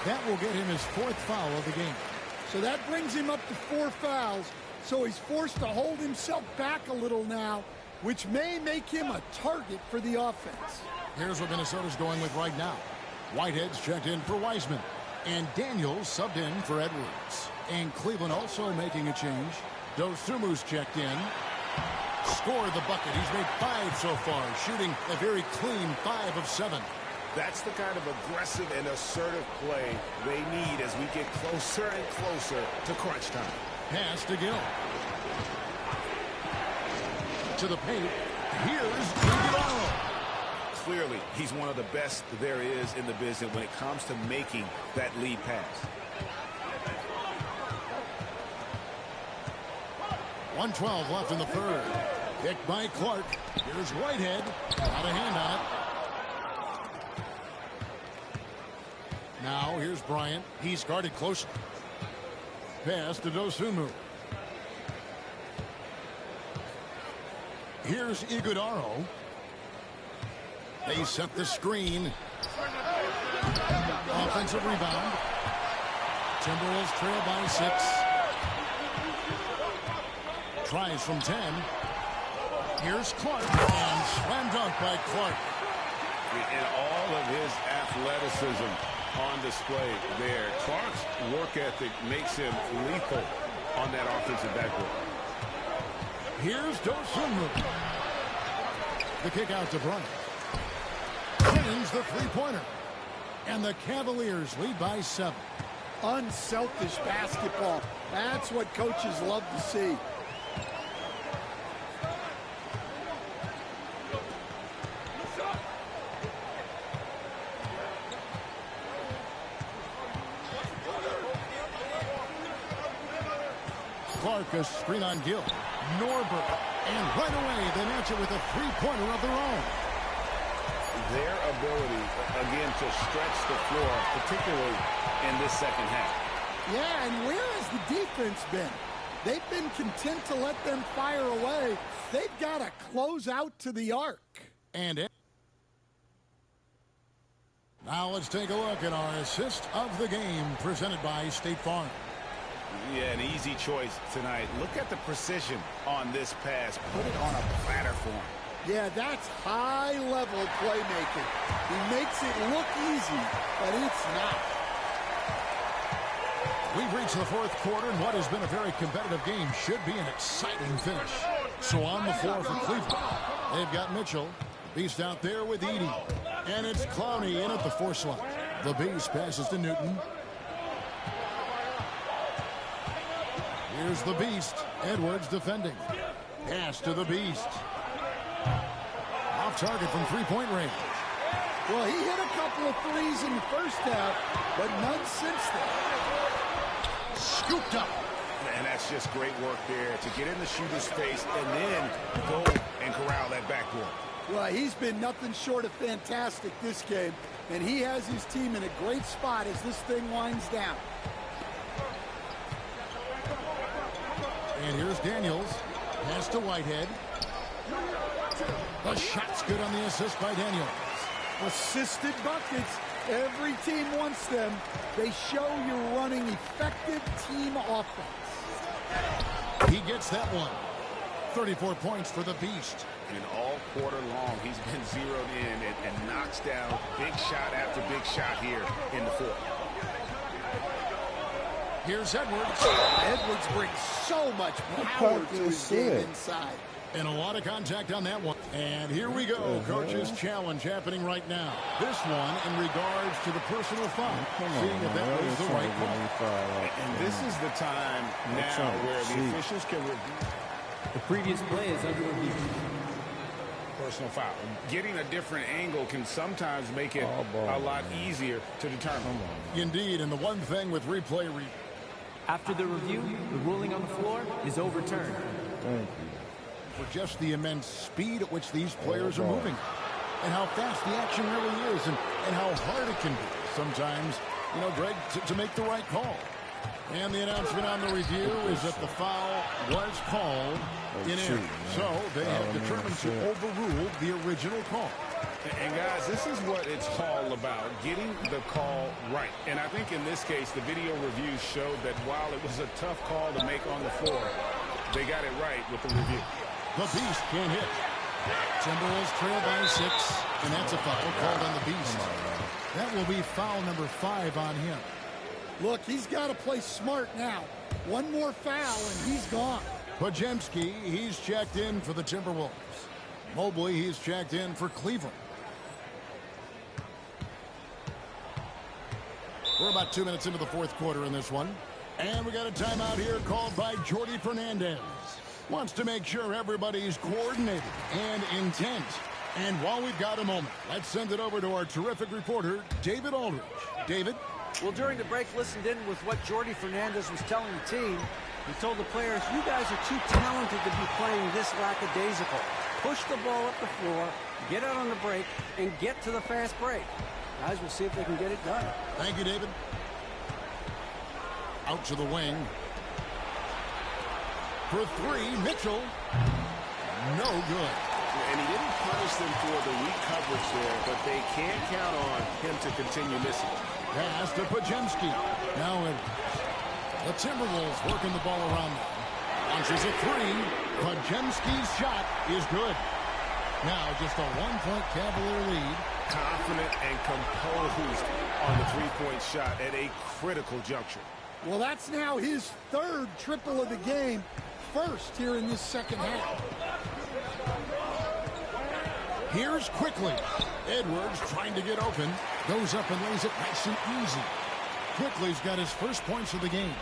S4: That will get him his 4th foul of the game.
S16: So that brings him up to 4 fouls, so he's forced to hold himself back a little now, which may make him a target for the offense.
S4: Here's what Minnesota's going with right now. Whitehead's checked in for Wiseman, and Daniels subbed in for Edwards. And Cleveland also making a change. Dosumu's checked in. Scored the bucket. He's made 5 so far, shooting a very clean 5 of 7.
S7: That's the kind of aggressive and assertive play they need as we get closer and closer to crunch time.
S4: Pass to Gill. To the paint. Here's Iguodala.
S7: Clearly, he's one of the best there is in the business when it comes to making that lead pass.
S4: 1:12 left in the third. Picked by Clark. Here's Whitehead. Got a hand on it. Now here's Bryant. He's guarded closely. Pass to Dosunmu. Here's Iguodala. They set the screen. Offensive rebound. Timberwolves trail by 6. Tries from 10. Here's Clark. And slam dunk by Clark.
S2: And all of his athleticism on display there. Clark's work ethic makes him lethal on that offensive backboard.
S4: Here's Dosunmu. The kick out to Bryant. Drains the three-pointer. And the Cavaliers lead by 7.
S16: Unselfish basketball. That's what coaches love to see.
S4: Clark, a screen on Gill. Norberg. And right away, they match it with a three-pointer of their own.
S5: their ability, again, to stretch the floor, particularly in this second half.
S16: Yeah, and where has the defense been? They've been content to let them fire away. They've got to close out to the arc.
S4: And now let's take a look at our assist of the game presented by State Farm.
S5: Yeah, an easy choice tonight. Look at the precision on this pass. Put it on a platter for him.
S16: Yeah, that's high-level playmaking. He makes it look easy, but it's not.
S4: We've reached the fourth quarter, and what has been a very competitive game should be an exciting finish. So on the floor for Cleveland, they've got Mitchell. Beast out there with Edey. And it's Clowney in at the 4 slot. The Beast passes to Newton. Here's the Beast. Edwards defending. Pass to the Beast. Off target from three-point range.
S16: Well, he hit a couple of threes in the first half, but none since then.
S4: Scooped up.
S5: And that's just great work there to get in the shooter's face and then go and corral that backboard.
S16: Well, he's been nothing short of fantastic this game, and he has his team in a great spot as this thing winds down.
S4: And here's Daniels. Pass to Whitehead. The shot's good on the assist by Daniels.
S16: Assisted buckets. Every team wants them. They show you're running effective team offense.
S4: He gets that one. 34 points for the Beast.
S5: And all quarter long, he's been zeroed in and knocks down big shot after big shot here in the fourth.
S4: Here's Edwards.
S16: Edwards brings so much power to his game inside.
S4: And a lot of contact on that one. And here we go. Coach's challenge happening right now. This one in regards to the personal foul. Seeing if that was the right call.
S5: And this is the time now where the officials can review.
S17: The previous play is under review.
S5: Personal foul. Getting a different angle can sometimes make it a lot easier to determine.
S4: Indeed, and the one thing with replay...
S17: After the review, the ruling on the floor is overturned.
S1: Thank you.
S4: For just the immense speed at which these players are moving. And how fast the action really is, and how hard it can be sometimes, you know, Greg, to make the right call. And the announcement on the review is that the foul was called in error. So they have determined to overrule the original call.
S5: And guys, this is what it's all about, getting the call right. And I think in this case, the video review showed that while it was a tough call to make on the floor, they got it right with the review.
S4: The Beast can't hit. Timberwolves trail by 6, and that's a foul called on the Beast. That will be foul number 5 on him.
S16: Look, he's got to play smart now. One more foul, and he's gone.
S4: Podziemski, he's checked in for the Timberwolves. Mobley, he's checked in for Cleveland. We're about 2 minutes into the fourth quarter in this one. And we got a timeout here called by Jordi Fernandez. Wants to make sure everybody's coordinated and intent. And while we've got a moment, let's send it over to our terrific reporter, David Aldridge. David?
S8: Well, during the break, listened in with what Jordi Fernandez was telling the team. He told the players, you guys are too talented to be playing this lackadaisical. Push the ball up the floor, get out on the break, and get to the fast break. Guys, we'll see if they can get it done.
S4: Thank you, David. Out to the wing. For 3, Mitchell. No good.
S5: And he didn't punish them for the weak coverage there, but they can't count on him to continue missing.
S4: Pass to Podziemski. Now the Timberwolves working the ball around them. Launches a 3. Podziemski's shot is good. Now just a 1-point Cavalier lead.
S5: Confident and composed on the three-point shot at a critical juncture.
S16: Well, that's now his 3rd triple of the game. First here in this second half.
S4: Here's Quickly. Edwards trying to get open. Goes up and lays it nice and easy. Quickly's got his first points of the game.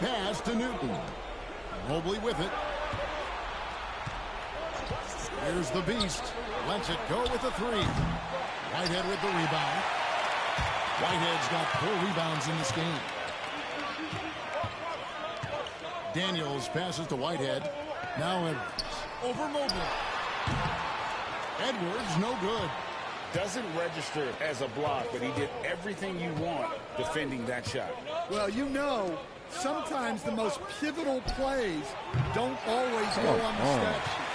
S4: Pass to Newton. Mobley with it. Here's the Beast. Lets it go with a 3. Whitehead with the rebound. Whitehead's got 4 rebounds in this game. Daniels passes to Whitehead. Now Edwards. Over Mobley. Edwards, no good.
S5: Doesn't register as a block, but he did everything you want defending that shot.
S16: Well, you know, sometimes the most pivotal plays don't always go on the stat sheet.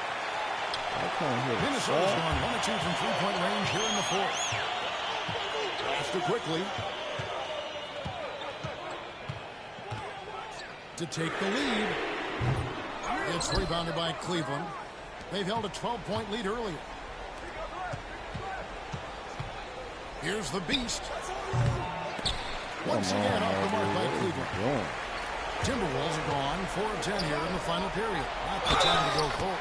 S4: Minnesota's gone 1 of 2 from three-point range here in the fourth. Pass too quickly. To take the lead. It's rebounded by Cleveland. They've held a 12-point lead earlier. Here's the Beast. Once again off the mark by Cleveland. Timberwolves are gone 4 of 10 here in the final period. Not the time to go cold.